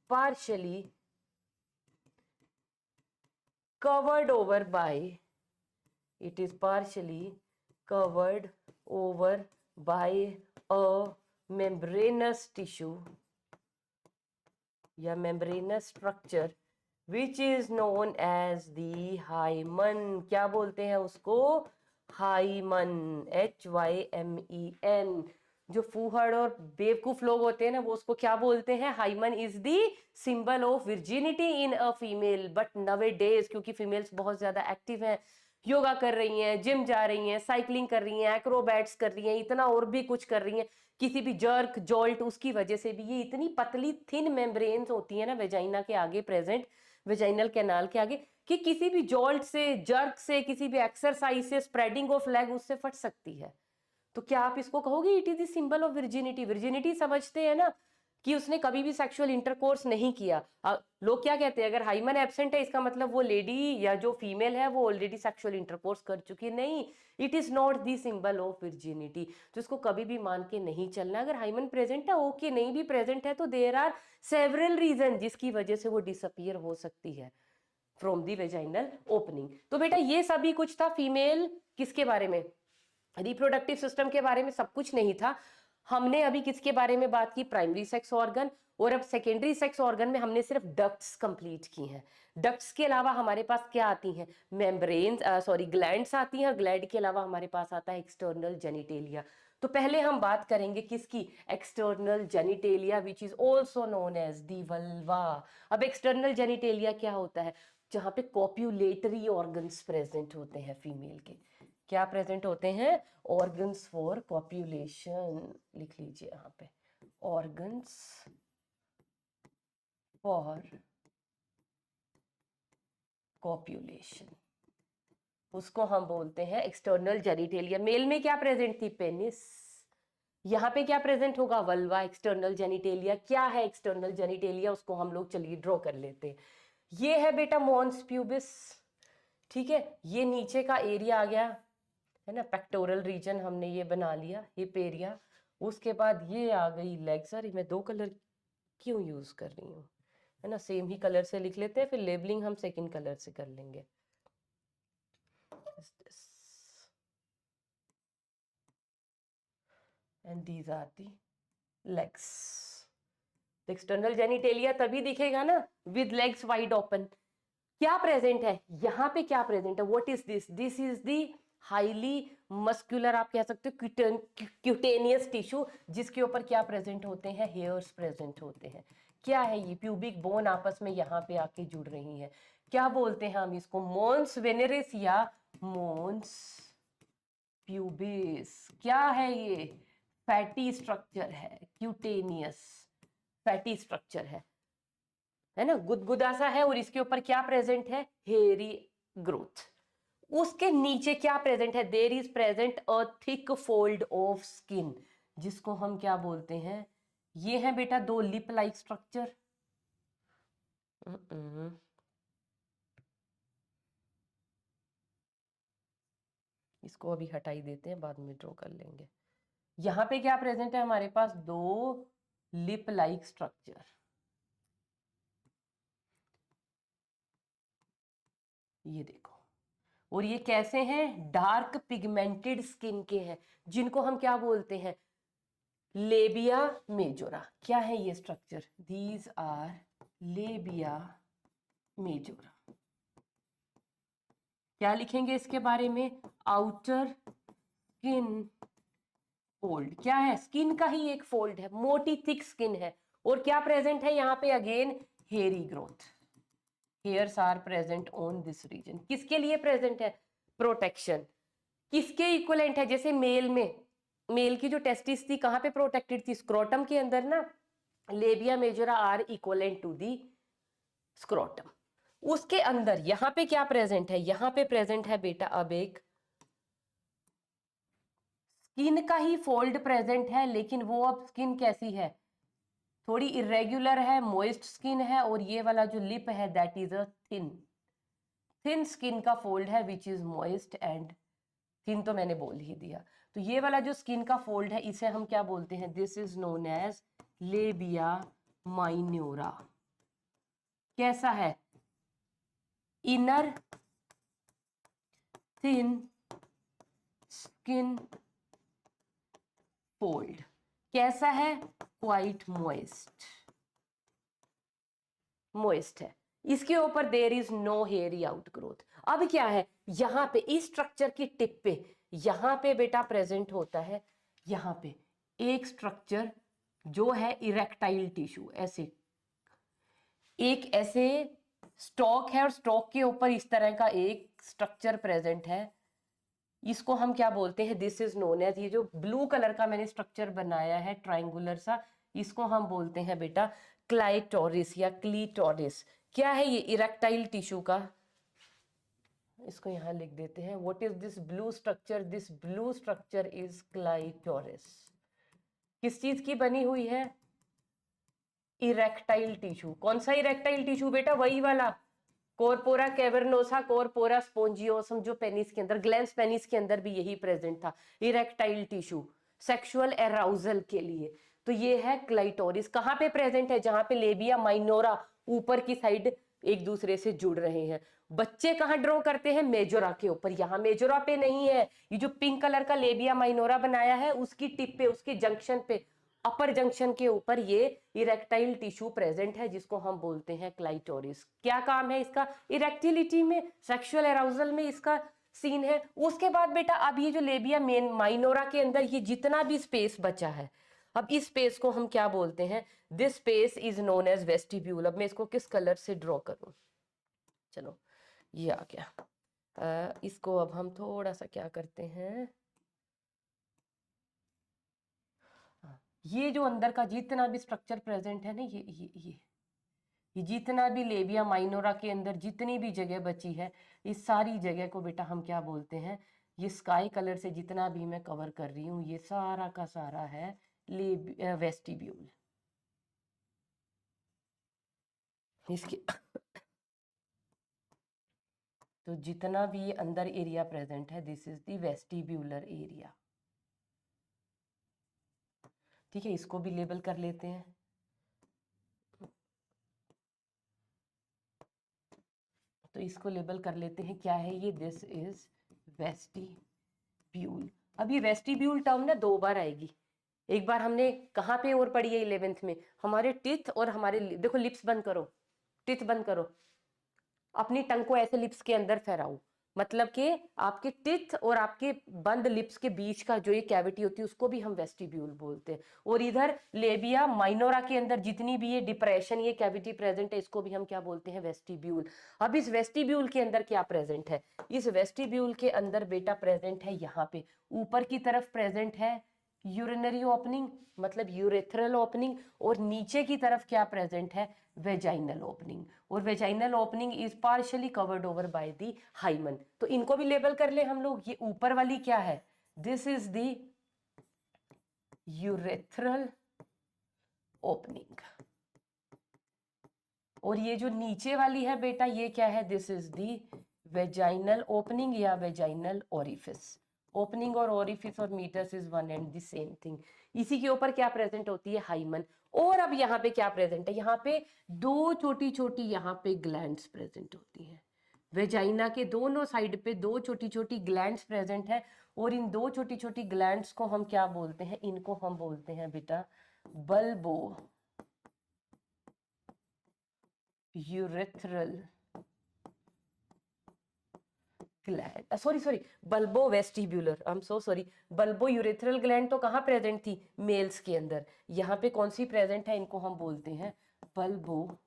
partially covered over by, it is partially covered over by a membranous tissue या membranous structure which is known as the hymen। क्या बोलते हैं उसको, हाइमन, HYMEN। जो फूहड़ और बेवकूफ लोग होते हैं ना वो उसको क्या बोलते हैं, hymen is the symbol of virginity in a female. But nowadays क्योंकि फीमेल्स बहुत ज्यादा एक्टिव हैं, योगा कर रही हैं, जिम जा रही हैं, साइकिलिंग कर रही हैं, एक्रोबैट्स कर रही हैं, इतना और भी कुछ कर रही हैं, किसी भी जर्क जॉल्ट उसकी वजह से भी ये इतनी पतली थिन मेम्ब्रेन्स होती है ना वेजाइना के आगे प्रेजेंट, वेजाइनल कैनाल के आगे, कि किसी भी जॉल्ट से, जर्क से, किसी भी एक्सरसाइज से, स्प्रेडिंग ऑफ लेग उससे फट सकती है। तो क्या आप इसको कहोगे it is the symbol of virginity. Virginity समझते हैं ना कि उसने कभी भी सेक्सुअल इंटरकोर्स नहीं किया। लोग क्या कहते हैं, अगर हाइमन एब्सेंट है इसका मतलब वो लेडी या जो फीमेल है वो ऑलरेडी सेक्सुअल इंटरकोर्स कर चुकी है। नहीं, it is not the symbol of virginity. तो इसको कभी भी मान के नहीं चलना। अगर हाइमन प्रेजेंट है ओके, नहीं भी प्रेजेंट है तो देयर आर सेवरल रीजन जिसकी वजह से वो डिसअपियर हो सकती है फ्रॉम दी वेजाइनल ओपनिंग। तो बेटा ये सभी कुछ था फीमेल किसके बारे में, रिप्रोडक्टिव सिस्टम के बारे में, सब कुछ नहीं था। हमने अभी किसके बारे में बात की, प्राइमरी सेक्स ऑर्गन। और अब सेकेंडरी सेक्स ऑर्गन में हमने सिर्फ डक्ट्स कंप्लीट की हैं। डक्ट्स के अलावा हमारे पास क्या आती हैं, मेम्ब्रेन्स, सॉरी ग्लैंड्स आती हैं, और ग्लैंड के अलावा हमारे पास आता है एक्सटर्नल जेनिटेलिया। तो पहले हम बात करेंगे किसकी, external genitalia which is also known as the vulva. अब एक्सटर्नल जेनिटेलिया क्या होता है, जहां पे कॉप्यूलेटरी ऑर्गन्स प्रेजेंट होते हैं फीमेल के। क्या प्रेजेंट होते हैं, ऑर्गन्स फॉर कॉप्यूलेशन, लिख लीजिए यहाँ पे, ऑर्गन्स फॉर कॉप्यूलेशन, उसको हम बोलते हैं एक्सटर्नल जेनिटेलिया। मेल में क्या प्रेजेंट थी, पेनिस। यहाँ पे क्या प्रेजेंट होगा, वल्वा। एक्सटर्नल जेनिटेलिया क्या है, एक्सटर्नल जेनिटेलिया उसको हम लोग चलिए ड्रॉ कर लेते हैं। ये है बेटा मॉन्स प्यूबिस, ठीक है। ये नीचे का एरिया आ गया है ना, पेक्टोरल रीजन हमने ये बना लिया, हिप एरिया। उसके बाद ये आ गई लेग। सर मैं दो कलर क्यों यूज कर रही हूँ, है ना, सेम ही कलर से लिख लेते हैं, फिर लेबलिंग हम सेकंड कलर से कर लेंगे। And these are the legs. External genitalia तभी दिखेगा ना विद लेग्स वाइड ओपन। क्या प्रेजेंट है यहाँ पे, क्या प्रेजेंट है, what is this, this is the highly muscular, आप कह सकते हो क्यूटेनियस टिश्यू, जिसके ऊपर क्या प्रेजेंट होते हैं, हेयर्स प्रेजेंट होते हैं। क्या है ये, प्यूबिक बोन आपस में यहाँ पे आके जुड़ रही हैं। क्या बोलते हैं हम इसको, मोन्स वेनेरिस या मोन्स प्यूबिस। क्या है ये, फैटी स्ट्रक्चर है, क्यूटेनियस फैटी स्ट्रक्चर है। है ना, गुदगुदा सा है और इसके ऊपर क्या प्रेजेंट है, हेयरी ग्रोथ। उसके नीचे क्या प्रेजेंट है, there is present a thick fold of skin, जिसको हम क्या बोलते हैं, ये है बेटा दो लिप लाइक स्ट्रक्चर। इसको अभी हटाई देते हैं, बाद में ड्रॉ कर लेंगे। यहां पे क्या प्रेजेंट है हमारे पास, दो लिप लाइक स्ट्रक्चर, ये देखो। और ये कैसे हैं, डार्क पिगमेंटेड स्किन के हैं, जिनको हम क्या बोलते हैं, लेबिया मेजोरा। क्या है ये structure, these are labia majora. क्या लिखेंगे इसके बारे में, आउटर स्किन फोल्ड। क्या है, स्किन का ही एक फोल्ड है, मोटी थिक स्किन है। और क्या प्रेजेंट है यहाँ पे, again hairy growth, hairs are present on this region. किसके लिए प्रेजेंट है, प्रोटेक्शन। किसके इक्वलेंट है, जैसे मेल में, मेल की जो टेस्टिस थी कहाँ पे प्रोटेक्टेड थी, स्क्रोटम के अंदर ना, labia majora are equivalent to the scrotum. उसके अंदर यहां पे क्या प्रेजेंट है, यहां पे प्रेजेंट है बेटा अब एक स्किन का ही फोल्ड प्रेजेंट है, लेकिन वो अब स्किन कैसी है, थोड़ी इरेग्युलर है, मॉइस्ट स्किन है। और ये वाला जो लिप है that is a thin skin का फोल्ड है which is moist and thin, तो मैंने बोल ही दिया। तो ये वाला जो स्किन का फोल्ड है इसे हम क्या बोलते हैं, this is known as labia minora. कैसा है, इनर थिन स्किन फोल्ड। कैसा है, क्वाइट मॉइस्ट, मॉइस्ट है। इसके ऊपर there is no hairy out growth. अब क्या है, यहां पे इस स्ट्रक्चर की टिप पे, यहां पे बेटा प्रेजेंट होता है, यहां पे एक स्ट्रक्चर जो है इरेक्टाइल टिश्यू, ऐसे एक ऐसे स्टॉक है, और स्टॉक के ऊपर इस तरह का एक स्ट्रक्चर प्रेजेंट है। इसको हम क्या बोलते हैं, दिस इज नोन एज, ये जो ब्लू कलर का मैंने स्ट्रक्चर बनाया है ट्राइंगुलर सा, इसको हम बोलते हैं बेटा क्लाइटोरिस या क्लीटोरिस। क्या है ये, इरेक्टाइल टिश्यू का, इसको यहां लिख देते हैं, what is this blue structure, this blue structure is clitoris. किस चीज की बनी हुई है, इरेक्टाइल टिश्यू। कौन सा इरेक्टाइल टिश्यू बेटा, वही वाला कॉर्पोरा कैवर्नोसा, कॉर्पोरा स्पोंजियोसम, जो पेनिस के अंदर, ग्लैंस पेनिस के अंदर भी यही प्रेजेंट था, इरेक्टाइल टिश्यू सेक्सुअल एराउजल के लिए। तो ये है क्लाइटोरिस। कहाँ पे प्रेजेंट है, जहां पे लेबिया माइनोरा ऊपर की साइड एक दूसरे से जुड़ रहे हैं। बच्चे कहाँ ड्रॉ करते हैं, मेजोरा के ऊपर। यहाँ मेजोरा पे नहीं है, ये जो पिंक कलर का लेबिया माइनोरा बनाया है उसकी टिप पे, उसके जंक्शन पे, अपर जंक्शन के ऊपर ये इरेक्टाइल टिश्यू प्रेजेंट है, जिसको हम बोलते हैं क्लाइटोरिस। क्या काम है इसका, इरेक्टिलिटी में, सेक्सुअल अराउजल में इसका सीन है। उसके बाद बेटा अब ये जो लेबिया मेन माइनोरा के अंदर ये जितना भी स्पेस बचा है, अब इस स्पेस को हम क्या बोलते हैं, this space is known as vestibule. अब मैं इसको किस कलर से ड्रॉ करूं, चलो ये आ गया। इसको अब हम थोड़ा सा क्या करते हैं, ये जो अंदर का जितना भी स्ट्रक्चर प्रेजेंट है ना, ये जितना भी लेबिया माइनोरा के अंदर जितनी भी जगह बची है, इस सारी जगह को बेटा हम क्या बोलते हैं, ये स्काई कलर से जितना भी मैं कवर कर रही हूँ ये सारा का सारा है वेस्टिब्यूल। इसके तो जितना भी ये अंदर एरिया प्रेजेंट है, this is the vestibular area. ठीक है, इसको भी लेबल कर लेते हैं। तो इसको लेबल कर लेते हैं, क्या है ये, दिस इज वेस्टिब्यूल। अब ये वेस्टिब्यूल टर्म ना दो बार आएगी। एक बार हमने कहाँ पे और पढ़ी है 11th में, हमारे टिथ और हमारे देखो लिप्स बंद करो, टिथ बंद करो, अपनी टंग को ऐसे लिप्स के अंदर फहराओ, मतलब कि आपके टिथ और आपके बंद लिप्स के बीच का जो ये कैविटी होती है उसको भी हम वेस्टिब्यूल बोलते हैं। और इधर लेबिया माइनोरा के अंदर जितनी भी ये डिप्रेशन, ये कैविटी प्रेजेंट है, इसको भी हम क्या बोलते हैं, वेस्टिब्यूल। अब इस वेस्टिब्यूल के अंदर क्या प्रेजेंट है, इस वेस्टिब्यूल के अंदर बेटा प्रेजेंट है यहाँ पे ऊपर की तरफ प्रेजेंट है यूरिनरी ओपनिंग मतलब यूरेथ्रल ओपनिंग, और नीचे की तरफ क्या प्रेजेंट है, वेजाइनल ओपनिंग, और vaginal opening is partially covered over by the hymen. तो इनको भी लेबल कर ले हम लोग, ये ऊपर वाली क्या है, this is the urethral opening, और ये जो नीचे वाली है बेटा ये क्या है, this is the vaginal opening या वेजाइनल ओरिफिस। ओपनिंग और ओरिफिस और meatus is one and the same thing. इसी के ऊपर क्या प्रेजेंट होती है, हाइमन। और अब यहाँ पे क्या प्रेजेंट है, यहाँ पे दो छोटी छोटी यहाँ पे ग्लैंड्स प्रेजेंट होती हैं। वेजाइना के दोनों साइड पे दो छोटी छोटी ग्लैंड्स प्रेजेंट है, और इन दो छोटी छोटी ग्लैंड्स को हम क्या बोलते हैं, इनको हम बोलते हैं बेटा bulbo urethral gland, sorry bulbo vestibular, I am so sorry. Bulbo urethral gland तो कहाँ प्रेजेंट थी, मेल्स के अंदर। यहाँ पे कौन सी प्रेजेंट है, इनको हम बोलते हैं बल्बो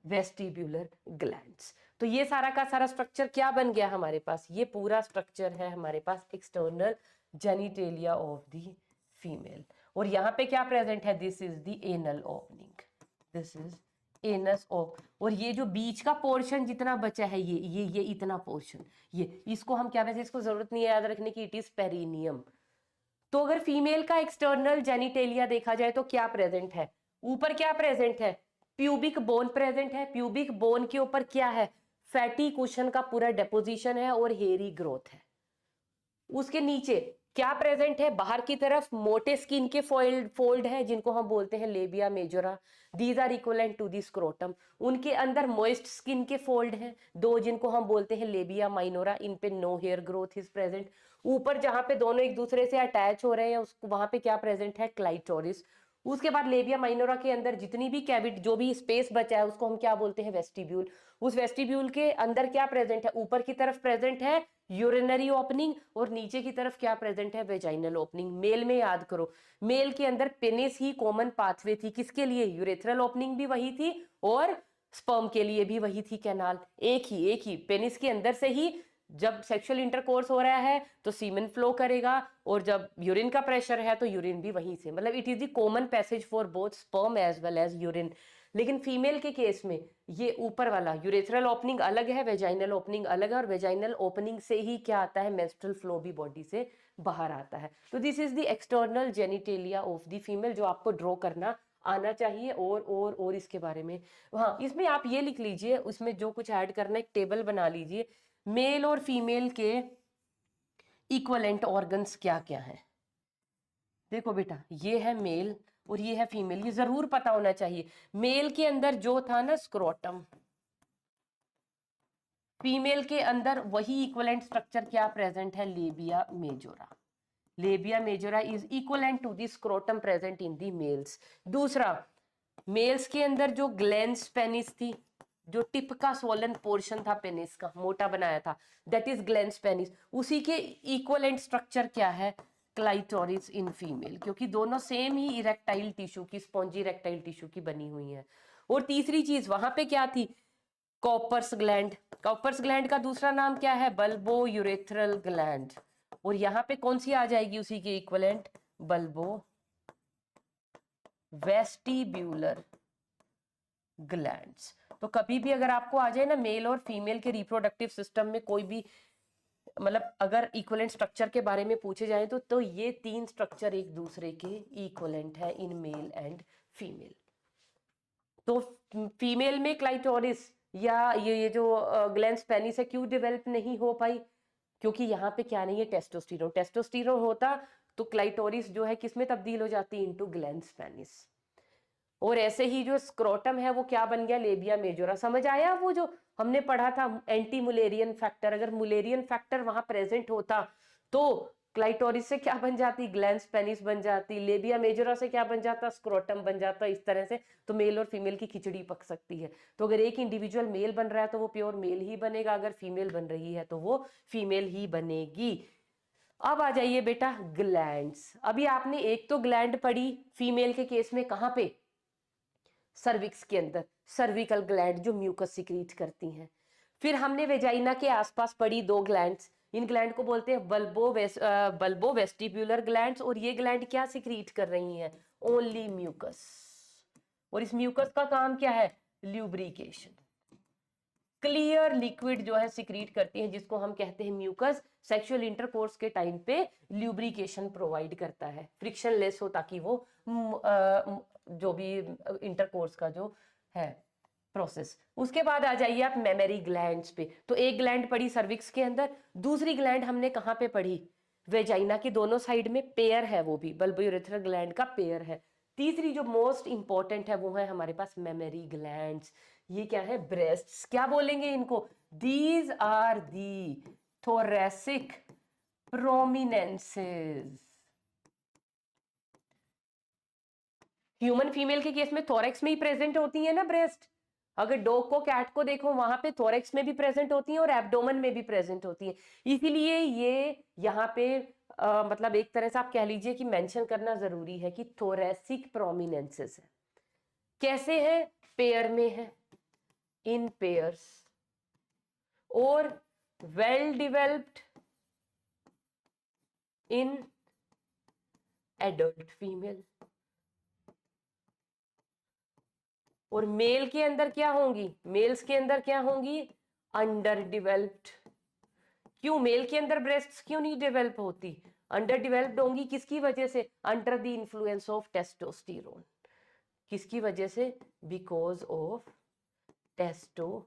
वेस्टिब्यूलर ग्लैंड्स। तो ये सारा का सारा स्ट्रक्चर क्या बन गया हमारे पास, ये पूरा स्ट्रक्चर है हमारे पास external genitalia of the female. और यहाँ पे क्या प्रेजेंट है, this is the anal opening, this is anus of. और ये जो बीच का पोर्शन जितना बचा है, ये इतना पोर्शन, ये इसको हम क्या, वैसे इसको जरूरत नहीं है याद रखने की, इट इज पेरिनियम। तो अगर फीमेल का एक्सटर्नल जेनिटेलिया देखा जाए तो क्या प्रेजेंट है, ऊपर क्या प्रेजेंट है, प्यूबिक बोन प्रेजेंट है। प्यूबिक बोन के ऊपर क्या है, फैटी कुशन का पूरा डेपोजिशन है और हेयरी ग्रोथ है। उसके नीचे क्या प्रेजेंट है, बाहर की तरफ मोटे स्किन के फोल्ड है जिनको हम बोलते हैं labia majora, these are equivalent to the scrotum. उनके अंदर मॉइस्ट स्किन के फोल्ड हैं दो, जिनको हम बोलते हैं लेबिया माइनोरा, इन पे no hair growth is present. ऊपर जहां पे दोनों एक दूसरे से अटैच हो रहे हैं उसको वहां पे क्या प्रेजेंट है, क्लाइटोरिस। उसके बाद लेबिया माइनोरा के अंदर जितनी भी कैविटी, जो भी स्पेस बचा है उसको हम क्या बोलते हैं, वेस्टिब्यूल। उस वेस्टिब्यूल के अंदर क्या प्रेजेंट है, ऊपर की तरफ प्रेजेंट है यूरिनरी ओपनिंग, और नीचे की तरफ क्या प्रेजेंट है, वेजाइनल ओपनिंग। मेल में याद करो, मेल के अंदर पेनिस ही कॉमन पाथवे थी, किसके लिए, यूरेथ्रल ओपनिंग भी वही थी और स्पर्म के लिए भी वही थी, कैनाल एक ही पेनिस के अंदर से ही जब सेक्सुअल इंटरकोर्स हो रहा है तो सीमेन फ्लो करेगा, और जब यूरिन का प्रेशर है तो यूरिन भी वहीं से, मतलब it is the common passage for both sperm as well as urine. लेकिन फीमेल के केस में ये ऊपर वाला यूरेथ्रल ओपनिंग अलग है, वेजाइनल ओपनिंग अलग है, और वेजाइनल ओपनिंग से ही क्या आता है, मेंस्ट्रुअल फ्लो भी बॉडी से बाहर आता है। तो this is the external genitalia of the female, जो आपको ड्रॉ करना आना चाहिए। और इसके बारे में, हाँ इसमें आप ये लिख लीजिए, उसमें जो कुछ ऐड करना एक टेबल बना लीजिए, मेल और फीमेल के इक्वलेंट ऑर्गन्स क्या क्या हैं। देखो बेटा ये है मेल और ये है फीमेल, ये जरूर पता होना चाहिए। मेल के अंदर जो था ना स्क्रोटम, फीमेल के अंदर वही इक्वलेंट स्ट्रक्चर क्या प्रेजेंट है, labia majora. Labia majora is equivalent to the scrotum present in the males. दूसरा, मेल्स के अंदर जो ग्लैंस पेनिस थी, जो टिप का स्वोलन पोर्शन था पेनिस का, मोटा बनाया था, दैट इज ग्लैंस पेनिस। उसी के इक्वलेंट स्ट्रक्चर क्या है, क्लाइटोरिस इन फीमेल, क्योंकि दोनों सेम ही इरेक्टाइल टिश्यू की, स्पॉन्जी इरेक्टाइल टिश्यू की बनी हुई है। और तीसरी चीज वहां पे क्या थी, कॉपर्स ग्लैंड। कॉपर्स ग्लैंड का दूसरा नाम क्या है, बल्बो यूरेथ्रल ग्लैंड। और यहाँ पे कौन सी आ जाएगी उसी के इक्वलेंट, बल्बो वेस्टिब्यूलर ग्लैंड्स। तो कभी भी अगर आपको आ जाए ना मेल और फीमेल के रिप्रोडक्टिव सिस्टम में कोई भी, मतलब अगर इक्वलेंट स्ट्रक्चर के बारे में पूछे जाए तो ये तीन स्ट्रक्चर एक दूसरे के इक्वलेंट है इन मेल एंड फीमेल। तो फीमेल में क्लाइटोरिस या ये जो ग्लैंस पेनिस है क्यों डेवलप नहीं हो पाई, क्योंकि यहाँ पे क्या नहीं है, टेस्टोस्टेरोन। टेस्टोस्टेरोन होता तो क्लाइटोरिस जो है किस में तब्दील हो जाती, इनटू ग्लैंस पेनिस। और ऐसे ही जो स्क्रोटम है वो क्या बन गया, लेबिया मेजोरा। समझ आया वो जो हमने पढ़ा था एंटी मुलेरियन फैक्टर, अगर मुलेरियन फैक्टर वहां प्रेजेंट होता तो क्लाइटोरिस से क्या बन जाती, ग्लैंस पेनिस बन जाती, लेबिया मेजोरा से क्या बन जाता, स्क्रोटम बन जाता, इस तरह से। तो मेल और फीमेल की खिचड़ी पक सकती है। तो अगर एक इंडिविजुअल मेल बन रहा है तो वो प्योर मेल ही बनेगा, अगर फीमेल बन रही है तो वो फीमेल ही बनेगी। अब आ जाइए बेटा ग्लैंड्स। अभी आपने एक तो ग्लैंड पढ़ी फीमेल के केस में, कहां पे, सर्विक्स के अंदर, सर्विकल ग्लैंड जो म्यूकस सिक्रीट करती हैं। फिर हमने वेजाइना के आसपास पढ़ी दो ग्लैंड्स, इन ग्लैंड को बोलते हैं बल्बो वेस्टिब्यूलर ग्लैंड्स। और ये ग्लैंड क्या सिक्रीट कर रही हैं? Only mucus. और इस म्यूकस का काम क्या है? ल्यूब्रिकेशन। क्लियर लिक्विड जो है सिक्रीट करती है, जिसको हम कहते हैं म्यूकस। सेक्सुअल इंटरकोर्स के टाइम पे ल्यूब्रिकेशन प्रोवाइड करता है, फ्रिक्शन लेस हो, ताकि वो जो भी इंटरकोर्स का जो है प्रोसेस। उसके बाद आ जाइए आप मेमरी ग्लैंड्स पे। तो एक ग्लैंड पड़ी सर्विक्स के अंदर, दूसरी ग्लैंड हमने कहाँ पे पढ़ी? वेजाइना की दोनों साइड में पेयर है, वो भी बल्बोयूरेथ्रल ग्लैंड का पेयर है। तीसरी जो मोस्ट इंपॉर्टेंट है वो है हमारे पास मेमरी ग्लैंड्स। ये क्या है? ब्रेस्ट्स। क्या बोलेंगे इनको? These are the thoracic prominences। Human female के केस में थोरेक्स में ही प्रेजेंट होती है ना ब्रेस्ट। अगर डॉग को, कैट को देखो, वहां पे थोरेक्स में भी प्रेजेंट होती है और एब्डोमेन में भी प्रेजेंट होती है। इसीलिए ये यहाँ पे मतलब एक तरह से आप कह लीजिए कि मेंशन करना जरूरी है कि थोरेसिक प्रोमिनेंसेस है। कैसे है? पेयर में है, इन पेयर्स, और well developed in adult female. और मेल के अंदर क्या होंगी? मेल्स के अंदर क्या होंगी? Under developed. क्यों मेल के अंदर ब्रेस्ट्स क्यों नहीं डेवलप होती? अंडर डेवलप्ड होंगी किसकी वजह से? Under the influence of testosterone. किसकी वजह से? Because of testosterone.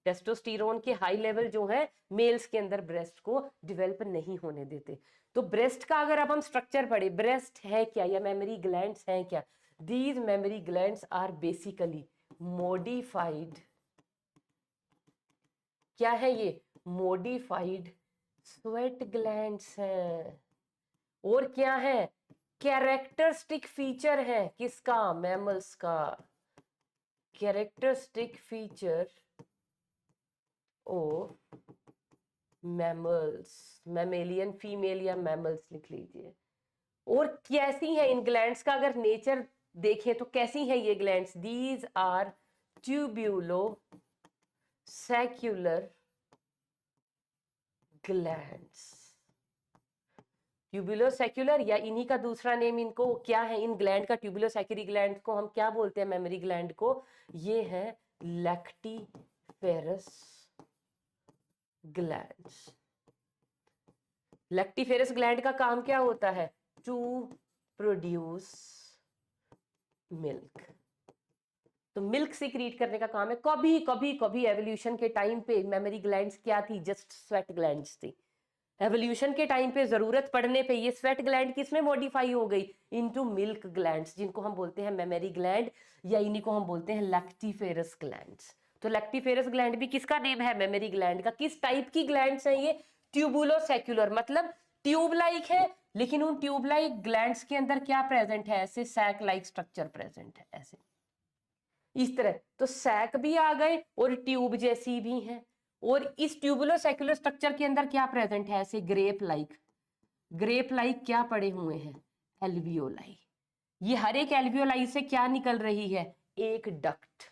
टेस्टोस्टेरोन के हाई लेवल जो है मेल्स के अंदर ब्रेस्ट को डेवलप नहीं होने देते। तो ब्रेस्ट का अगर अब हम स्ट्रक्चर पढ़े, ब्रेस्ट है क्या या मेमरी ग्लैंड्स हैं क्या? These mammary glands are basically modified. क्या है ये? मॉडिफाइड स्वेट ग्लैंड्स हैं। और क्या है? कैरेक्टरिस्टिक फीचर है किसका? मैमल्स का। Characteristic feature of mammals. Mammalian female या मैमल्स लिख लीजिए। और कैसी है इन ग्लैंड्स का अगर नेचर देखें तो कैसी है ये glands? These are tubulo saccular glands. Tubulo saccular या इन्हीं का दूसरा नेम इनको क्या है? इन ग्लैंड का, ट्यूबुलो सेक्युलर ग्लैंड को हम क्या बोलते हैं? मेमरी ग्लैंड को। ये है लैक्टिफेरस ग्लैंड्स। लैक्टिफेरस ग्लैंड का काम क्या होता है? To produce milk. तो मिल्क सिक्रीट करने का काम है। कभी कभी कभी एवोल्यूशन के टाइम पे मेमरी ग्लैंड्स क्या थी? जस्ट स्वेट ग्लैंड्स थी। एवोल्यूशन के टाइम पे जरूरत पड़ने पे ये स्वेट ग्लैंड किसमें मॉडिफाई हो गई? इनटू मिल्क ग्लैंड्स, जिनको हम बोलते हैं मेमरी ग्लैंड या इन्हीं को हम बोलते हैं लैक्टिफेरस ग्लैंड्स। तो लैक्टिफेरस ग्लैंड भी किसका नेम है? मेमरी ग्लैंड का। किस टाइप की ग्लैंड्स हैं ये? ट्यूबुलो सेक्युलर, मतलब ट्यूब लाइक है, लेकिन उन ट्यूब लाइक ग्लैंड्स के अंदर क्या प्रेजेंट है? ऐसे सैक लाइक स्ट्रक्चर प्रेजेंट है, ऐसे इस तरह। तो सैक भी आ गए और ट्यूब जैसी भी है। और इस ट्यूबुलो सेक्युलर स्ट्रक्चर के अंदर क्या प्रेजेंट है? ऐसे ग्रेप लाइक। ग्रेप लाइक क्या पड़े हुए हैं? एल्वियोलाई। ये हर एक एल्वियोलाई से क्या निकल रही है? एक डक्ट,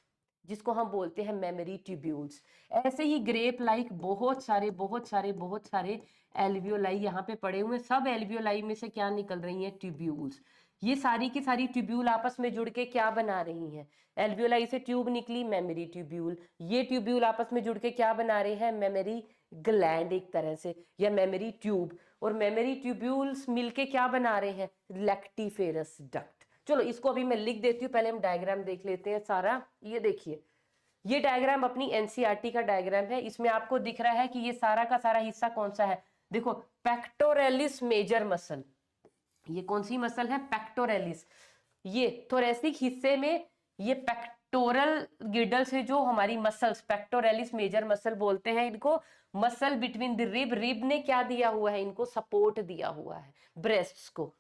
जिसको हम बोलते हैं मेमरी ट्यूब्यूल्स। ऐसे ही ग्रेप लाइक बहुत सारे बहुत सारे बहुत सारे एल्वियोलाई यहाँ पे पड़े हुए। सब एल्वियोलाई में से क्या निकल रही हैं? ट्यूब्यूल्स। ये सारी की सारी ट्यूब्यूल आपस में जुड़ के क्या बना रही हैं? एल्वियोलाई से ट्यूब निकली, मेमरी ट्यूब्यूल। ये ट्यूब्यूल आपस में जुड़ के क्या बना रहे हैं? मेमरी ग्लैंड एक तरह से, या मेमरी ट्यूब। और मेमरी ट्यूब्यूल्स मिलके क्या बना रहे हैं? Lactiferous duct. चलो इसको अभी मैं लिख देती हूँ, पहले हम डायग्राम देख लेते हैं सारा। ये देखिए, ये डायग्राम अपनी एनसीईआरटी का डायग्राम है। इसमें आपको दिख रहा है कि ये सारा का सारा हिस्सा कौन सा है? देखो, पेक्टोरेलिस मेजर मसल। ये कौन सी मसल है? पेक्टोरेलिस। ये थोरेसिक हिस्से में ये पेक्टोरल गिडल से जो हमारी मसल्स, पेक्टोरेलिस मेजर मसल बोलते हैं इनको। Muscle between the rib. Rib ने क्या दिया हुआ है? इनको सपोर्ट दिया हुआ है, ब्रेस्ट्स को।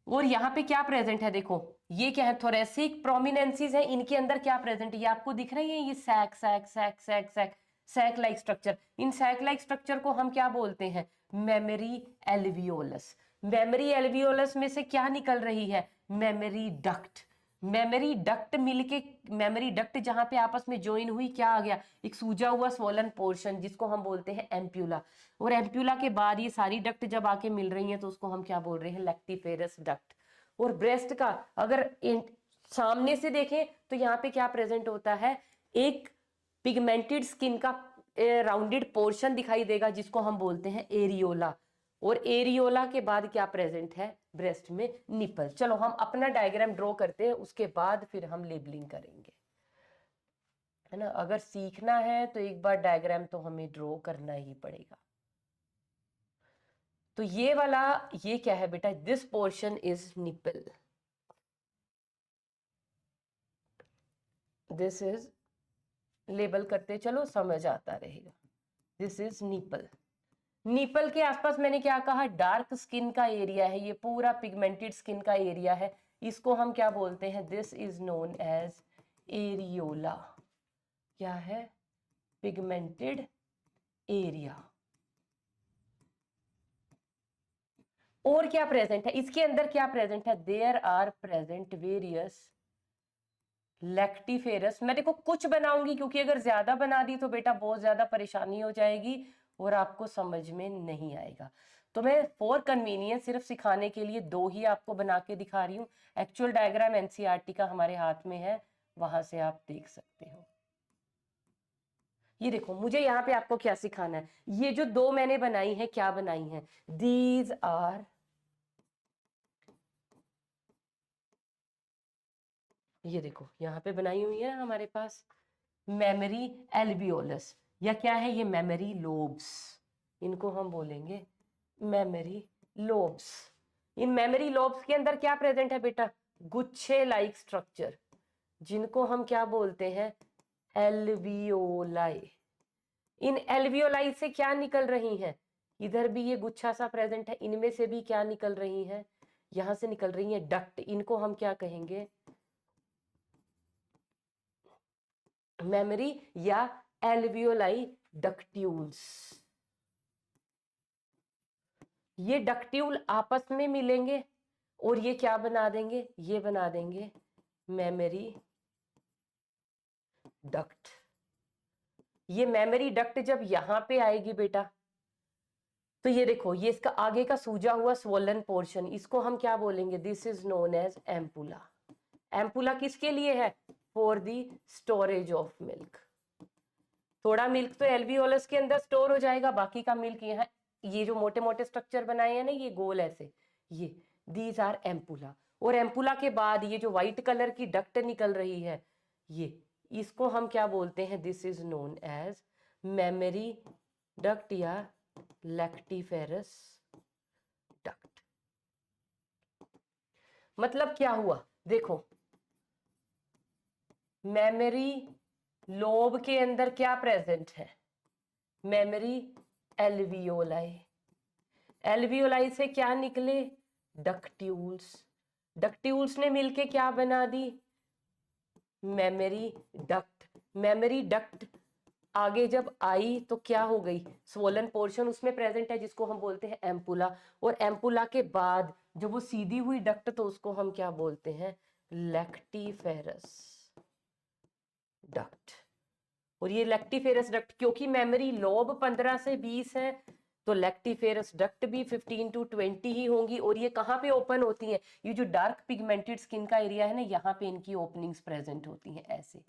और यहाँ पे क्या प्रेजेंट है? देखो, ये क्या है? थोरेसिक प्रोमिनेंसीज है। इनके अंदर क्या प्रेजेंट है? ये आपको दिख रही है, ये sac sac sac sac sac sac like structure. इन सैक लाइक स्ट्रक्चर को हम क्या बोलते हैं? Memory alveolus. मेमरी एल्वियोलस में से क्या निकल रही है? Mammary duct. मेमोरी डक्ट मिलके, मेमोरी डक्ट जहां पे आपस में ज्वाइन हुई, क्या आ गया, एक सूजा हुआ स्वोलन पोर्शन जिसको हम बोलते हैं एम्प्यूला। और एम्प्यूला के बाद ये सारी डक्ट जब आके मिल रही हैं तो उसको हम क्या बोल रहे हैं, लैक्टिफेरस डक्ट। और ब्रेस्ट का अगर सामने से देखें तो यहाँ पे क्या प्रेजेंट होता है, एक पिगमेंटेड स्किन का राउंडेड पोर्शन दिखाई देगा जिसको हम बोलते हैं एरियोला। और एरियोला के बाद क्या प्रेजेंट है ब्रेस्ट में, निपल। चलो हम अपना डायग्राम ड्रॉ करते हैं, उसके बाद फिर हम लेबलिंग करेंगे, है ना। अगर सीखना है तो एक बार डायग्राम तो हमें ड्रॉ करना ही पड़ेगा। तो ये वाला, ये क्या है बेटा, this portion is nipple, this is, label करते चलो समझ आता रहेगा, दिस इज निपल। निपल के आसपास मैंने क्या कहा, डार्क स्किन का एरिया है, ये पूरा पिगमेंटेड स्किन का एरिया है, इसको हम क्या बोलते हैं, this is known as areola. क्या है, पिगमेंटेड एरिया। और क्या प्रेजेंट है इसके अंदर, क्या प्रेजेंट है, there are present various lactiferous. मैं देखो कुछ बनाऊंगी क्योंकि अगर ज्यादा बना दी तो बेटा बहुत ज्यादा परेशानी हो जाएगी और आपको समझ में नहीं आएगा। तो मैं फॉर कन्वीनियंस सिर्फ सिखाने के लिए 2 ही आपको बना के दिखा रही हूँ। एक्चुअल डायग्राम एनसीईआरटी का हमारे हाथ में है, वहां से आप देख सकते हो। ये देखो, मुझे यहाँ पे आपको क्या सिखाना है, ये जो 2 मैंने बनाई है, क्या बनाई है, दीज आर, ये देखो यहाँ पे बनाई हुई है हमारे पास मेमोरी एल्वियोलस, या क्या है ये, मेमोरी लोब्स, इनको हम बोलेंगे memory lobes. In memory lobes के अंदर क्या प्रेजेंट है बेटा, गुच्छे लाइक स्ट्रक्चर, जिनको हम क्या बोलते हैं, एल्वियोलाई। इन एल्वियोलाई से क्या निकल रही हैं, इधर भी ये गुच्छा सा प्रेजेंट है, इनमें से भी क्या निकल रही है, यहां से निकल रही है डक्ट, इनको हम क्या कहेंगे, मेमोरी या एल्वियोलाई डक्ट्यूल्स। ये डक्ट्यूल आपस में मिलेंगे और ये क्या बना देंगे, ये बना देंगे मेमोरी डक्ट। ये मेमोरी डक्ट जब यहां पे आएगी बेटा, तो ये देखो, ये इसका आगे का सूजा हुआ स्वोलन पोर्शन, इसको हम क्या बोलेंगे, this is known as ampulla. Ampulla किसके लिए है, for the storage of milk. थोड़ा मिल्क तो एल्वियोलस के अंदर स्टोर हो जाएगा, बाकी का मिल्क यहाँ, ये जो मोटे मोटे स्ट्रक्चर बनाए हैं ना, ये गोल ऐसे, ये दीज आर एम्पुला। और एम्पुला के बाद ये जो व्हाइट कलर की डक्ट निकल रही है, ये, इसको हम क्या बोलते हैं, this is known as mammary duct या लैक्टिफेरस डक्ट। मतलब क्या हुआ, देखो, मेमोरी लोब के अंदर क्या प्रेजेंट है, मेमोरी एल्वियोलाई। एल्वियोलाई से क्या निकले, डक्ट्यूल्स। डक्ट्यूल्स ने मिलके क्या बना दी, मेमोरी डक्ट। मेमोरी डक्ट आगे जब आई तो क्या हो गई, स्वोलन पोर्शन उसमें प्रेजेंट है जिसको हम बोलते हैं एम्पुला। और एम्पुला के बाद जब वो सीधी हुई डक्ट तो उसको हम क्या बोलते हैं, लैक्टिफेरस डक्ट। और ये लैक्टिफेरस डक्ट, क्योंकि मेमोरी लोब 15 से 20 है तो लैक्टिफेरस डक्ट भी 15 to 20 ही होंगी। और ये कहाँ पे ओपन होती हैं, ये जो डार्क पिगमेंटेड स्किन का एरिया है ना, यहाँ पे इनकी ओपनिंग्स प्रेजेंट होती हैं ऐसे,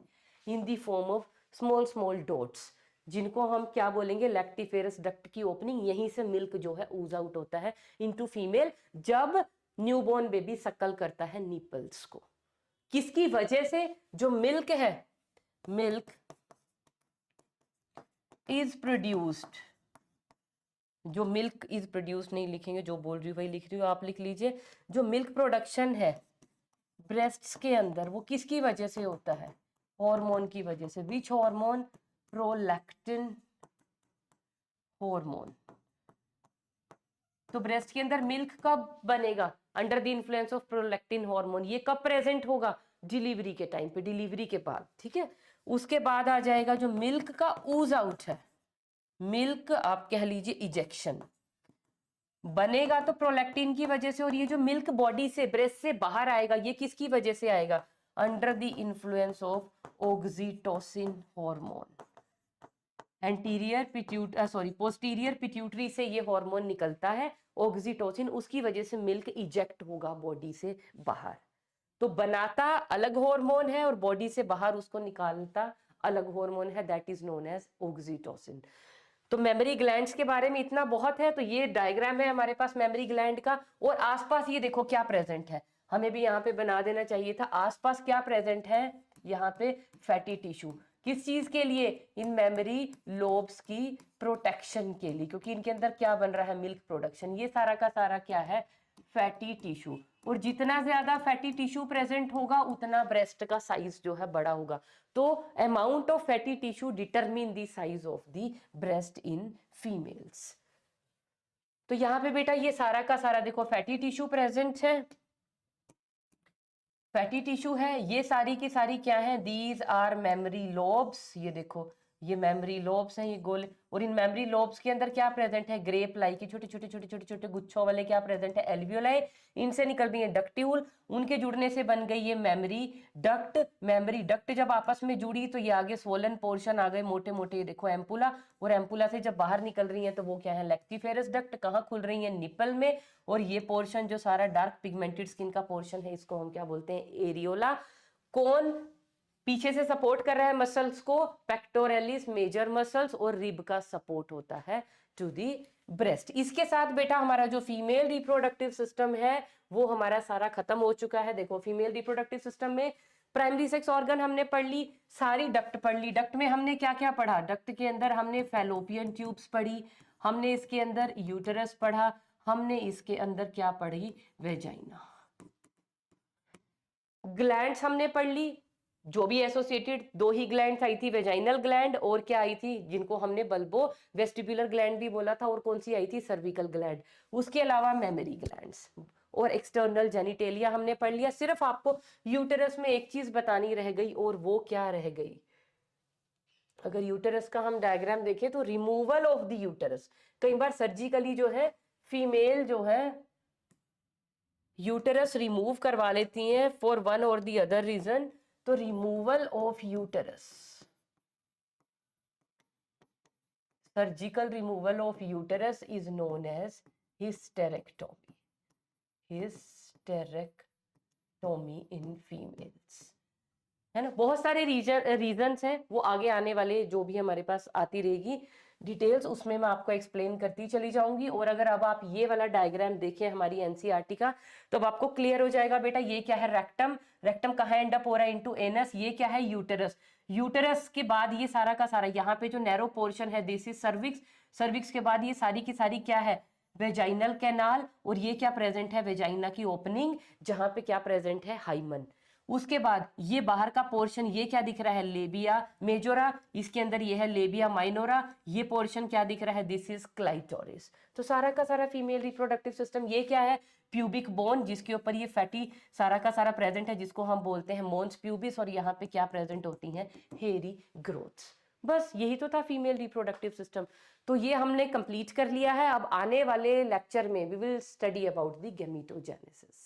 in the form of small small dots, जिनको हम क्या बोलेंगे, लैक्टिफेरस डक्ट की ओपनिंग। यहीं से मिल्क जो है ऊज आउट होता है इनटू फीमेल, जब न्यूबॉर्न बेबी सक्कल करता है निपल्स को। किसकी वजह से, जो मिल्क है, मिल्क इज प्रोड्यूस्ड, जो मिल्क इज प्रोड्यूस्ड नहीं लिखेंगे, जो बोल रही हूँ वही लिख रही हूँ, आप लिख लीजिए। जो मिल्क प्रोडक्शन है ब्रेस्ट्स के अंदर, वो किसकी वजह से होता है, हार्मोन की वजह से। Which hormone, prolactin hormone. तो ब्रेस्ट के अंदर मिल्क कब बनेगा, under the influence of prolactin hormone. ये कब प्रेजेंट होगा, डिलीवरी के टाइम पे, डिलीवरी के बाद, ठीक है। उसके बाद आ जाएगा जो मिल्क का ऊज आउट है, मिल्क आप कह लीजिए इजेक्शन, बनेगा तो प्रोलैक्टिन की वजह से। और ये जो मिल्क बॉडी से, ब्रेस्ट से बाहर आएगा, ये किसकी वजह से आएगा, under the influence of oxytocin hormone. Posterior pituitary से ये हार्मोन निकलता है ऑक्सीटोसिन, उसकी वजह से मिल्क इजेक्ट होगा बॉडी से बाहर। तो बनाता अलग हार्मोन है और बॉडी से बाहर उसको निकालता अलग हार्मोन है, that is known as oxytocin. तो मेमोरी ग्लैंड्स के बारे में इतना बहुत है। तो ये डायग्राम है हमारे पास मेमोरी ग्लैंड का, और आसपास ये देखो क्या प्रेजेंट है, हमें भी यहाँ पे बना देना चाहिए था। आसपास क्या प्रेजेंट है यहाँ पे, फैटी टिश्यू। किस चीज के लिए, इन मेमोरी लोब्स की प्रोटेक्शन के लिए, क्योंकि इनके अंदर क्या बन रहा है, मिल्क प्रोडक्शन। ये सारा का सारा क्या है, फैटी टिश्यू। और जितना ज्यादा फैटी टिश्यू प्रेजेंट होगा उतना ब्रेस्ट का साइज जो है बड़ा होगा। तो amount of fatty tissue determine the size of the breast in females. तो यहाँ पे बेटा ये सारा का सारा देखो फैटी टिश्यू प्रेजेंट है, फैटी टिश्यू है। ये सारी की सारी क्या है, दीज आर मेमोरी लोब्स। ये देखो ये मेमोरी लोब्स हैं, ये गोल। और इन मेमोरी लोब्स के अंदर क्या प्रेजेंट है, ग्रेप लाई की छोटे छोटे छोटे छोटे छोटे गुच्छों वाले क्या प्रेजेंट है, एल्वियोलाई। इनसे निकल रही है डक्ट्यूल, उनके जुड़ने से बन गई ये मेमोरी डक्ट। मेमोरी डक्ट जब आपस में जुड़ी तो ये आगे स्वोलन पोर्शन आ गए मोटे मोटे, देखो एम्पुला। और एम्पुला से जब बाहर निकल रही है तो वो क्या है, लैक्टिफेरस डक्ट। कहाँ खुल रही है, निपल में। और ये पोर्शन जो सारा डार्क पिगमेंटेड स्किन का पोर्शन है, इसको हम क्या बोलते हैं, एरियोला। कौन पीछे से सपोर्ट कर रहा है मसल्स को, पेक्टोरेलिस मेजर मसल्स, और रिब का सपोर्ट होता है टू दी ब्रेस्ट। इसके साथ बेटा हमारा जो फीमेल रिप्रोडक्टिव सिस्टम है वो हमारा सारा खत्म हो चुका है। देखो फीमेल रिप्रोडक्टिव सिस्टम में प्राइमरी सेक्स ऑर्गन हमने पढ़ ली, सारी डक्ट पढ़ ली। डक्ट में हमने क्या क्या पढ़ा, डक्ट के अंदर हमने फैलोपियन ट्यूब्स पढ़ी, हमने इसके अंदर यूटेरस पढ़ा, हमने इसके अंदर क्या पढ़ी, वेजाइना। ग्लैंड्स हमने पढ़ ली, जो भी एसोसिएटेड दो ही ग्लैंड्स आई थी, वेजाइनल ग्लैंड और क्या आई थी, जिनको हमने बल्बो वेस्टिबुलर ग्लैंड भी बोला था, और कौन सी आई थी, सर्विकल ग्लैंड। उसके अलावा मेमोरी ग्लैंड्स और एक्सटर्नल जेनिटेलिया हमने पढ़ लिया। सिर्फ आपको यूटेरस में एक चीज बतानी रह गई, और वो क्या रह गई, अगर यूटेरस का हम डायग्राम देखें तो रिमूवल ऑफ द यूटेरस। कई बार सर्जिकली जो है फीमेल जो है यूटेरस रिमूव करवा लेती हैं फॉर वन और दी अदर रीजन। तो removal of uterus, surgical removal of uterus is known as hysterectomy, hysterectomy in females, है ना। बहुत सारे रीजंस हैं, वो आगे आने वाले जो भी हमारे पास आती रहेगी डिटेल्स, उसमें मैं आपको एक्सप्लेन करती चली जाऊंगी। और अगर अब आप ये वाला डायग्राम देखें हमारी एनसीईआरटी का, तो अब आपको क्लियर हो जाएगा बेटा ये क्या है, रेक्टम। रेक्टम कहाँ एंड अप हो रहा है, इनटू एनस। ये क्या है, यूटेरस। यूटेरस के बाद ये सारा का सारा यहाँ पे जो नैरो पोर्शन है दिस इज सर्विक्स। सर्विक्स के बाद ये सारी की सारी क्या है, वेजाइनल कैनाल। और ये क्या प्रेजेंट है, वेजाइना की ओपनिंग, जहां पे क्या प्रेजेंट है, हाइमन। उसके बाद ये बाहर का पोर्शन, ये क्या दिख रहा है, लेबिया मेजोरा। इसके अंदर ये है लेबिया माइनोरा। ये पोर्शन क्या दिख रहा है, दिस इज क्लाइटोरिस। तो सारा का सारा फीमेल रिप्रोडक्टिव सिस्टम ये क्या है, प्यूबिक बोन, जिसके ऊपर ये फैटी सारा का सारा प्रेजेंट है, जिसको हम बोलते हैं मोन्स प्यूबिस। और यहाँ पे क्या प्रेजेंट होती हैं, हेयरी ग्रोथ्स। बस यही तो था फीमेल रिप्रोडक्टिव सिस्टम। तो ये हमने कंप्लीट कर लिया है। अब आने वाले लेक्चर में we will study about the गैमीटोजेनेसिस।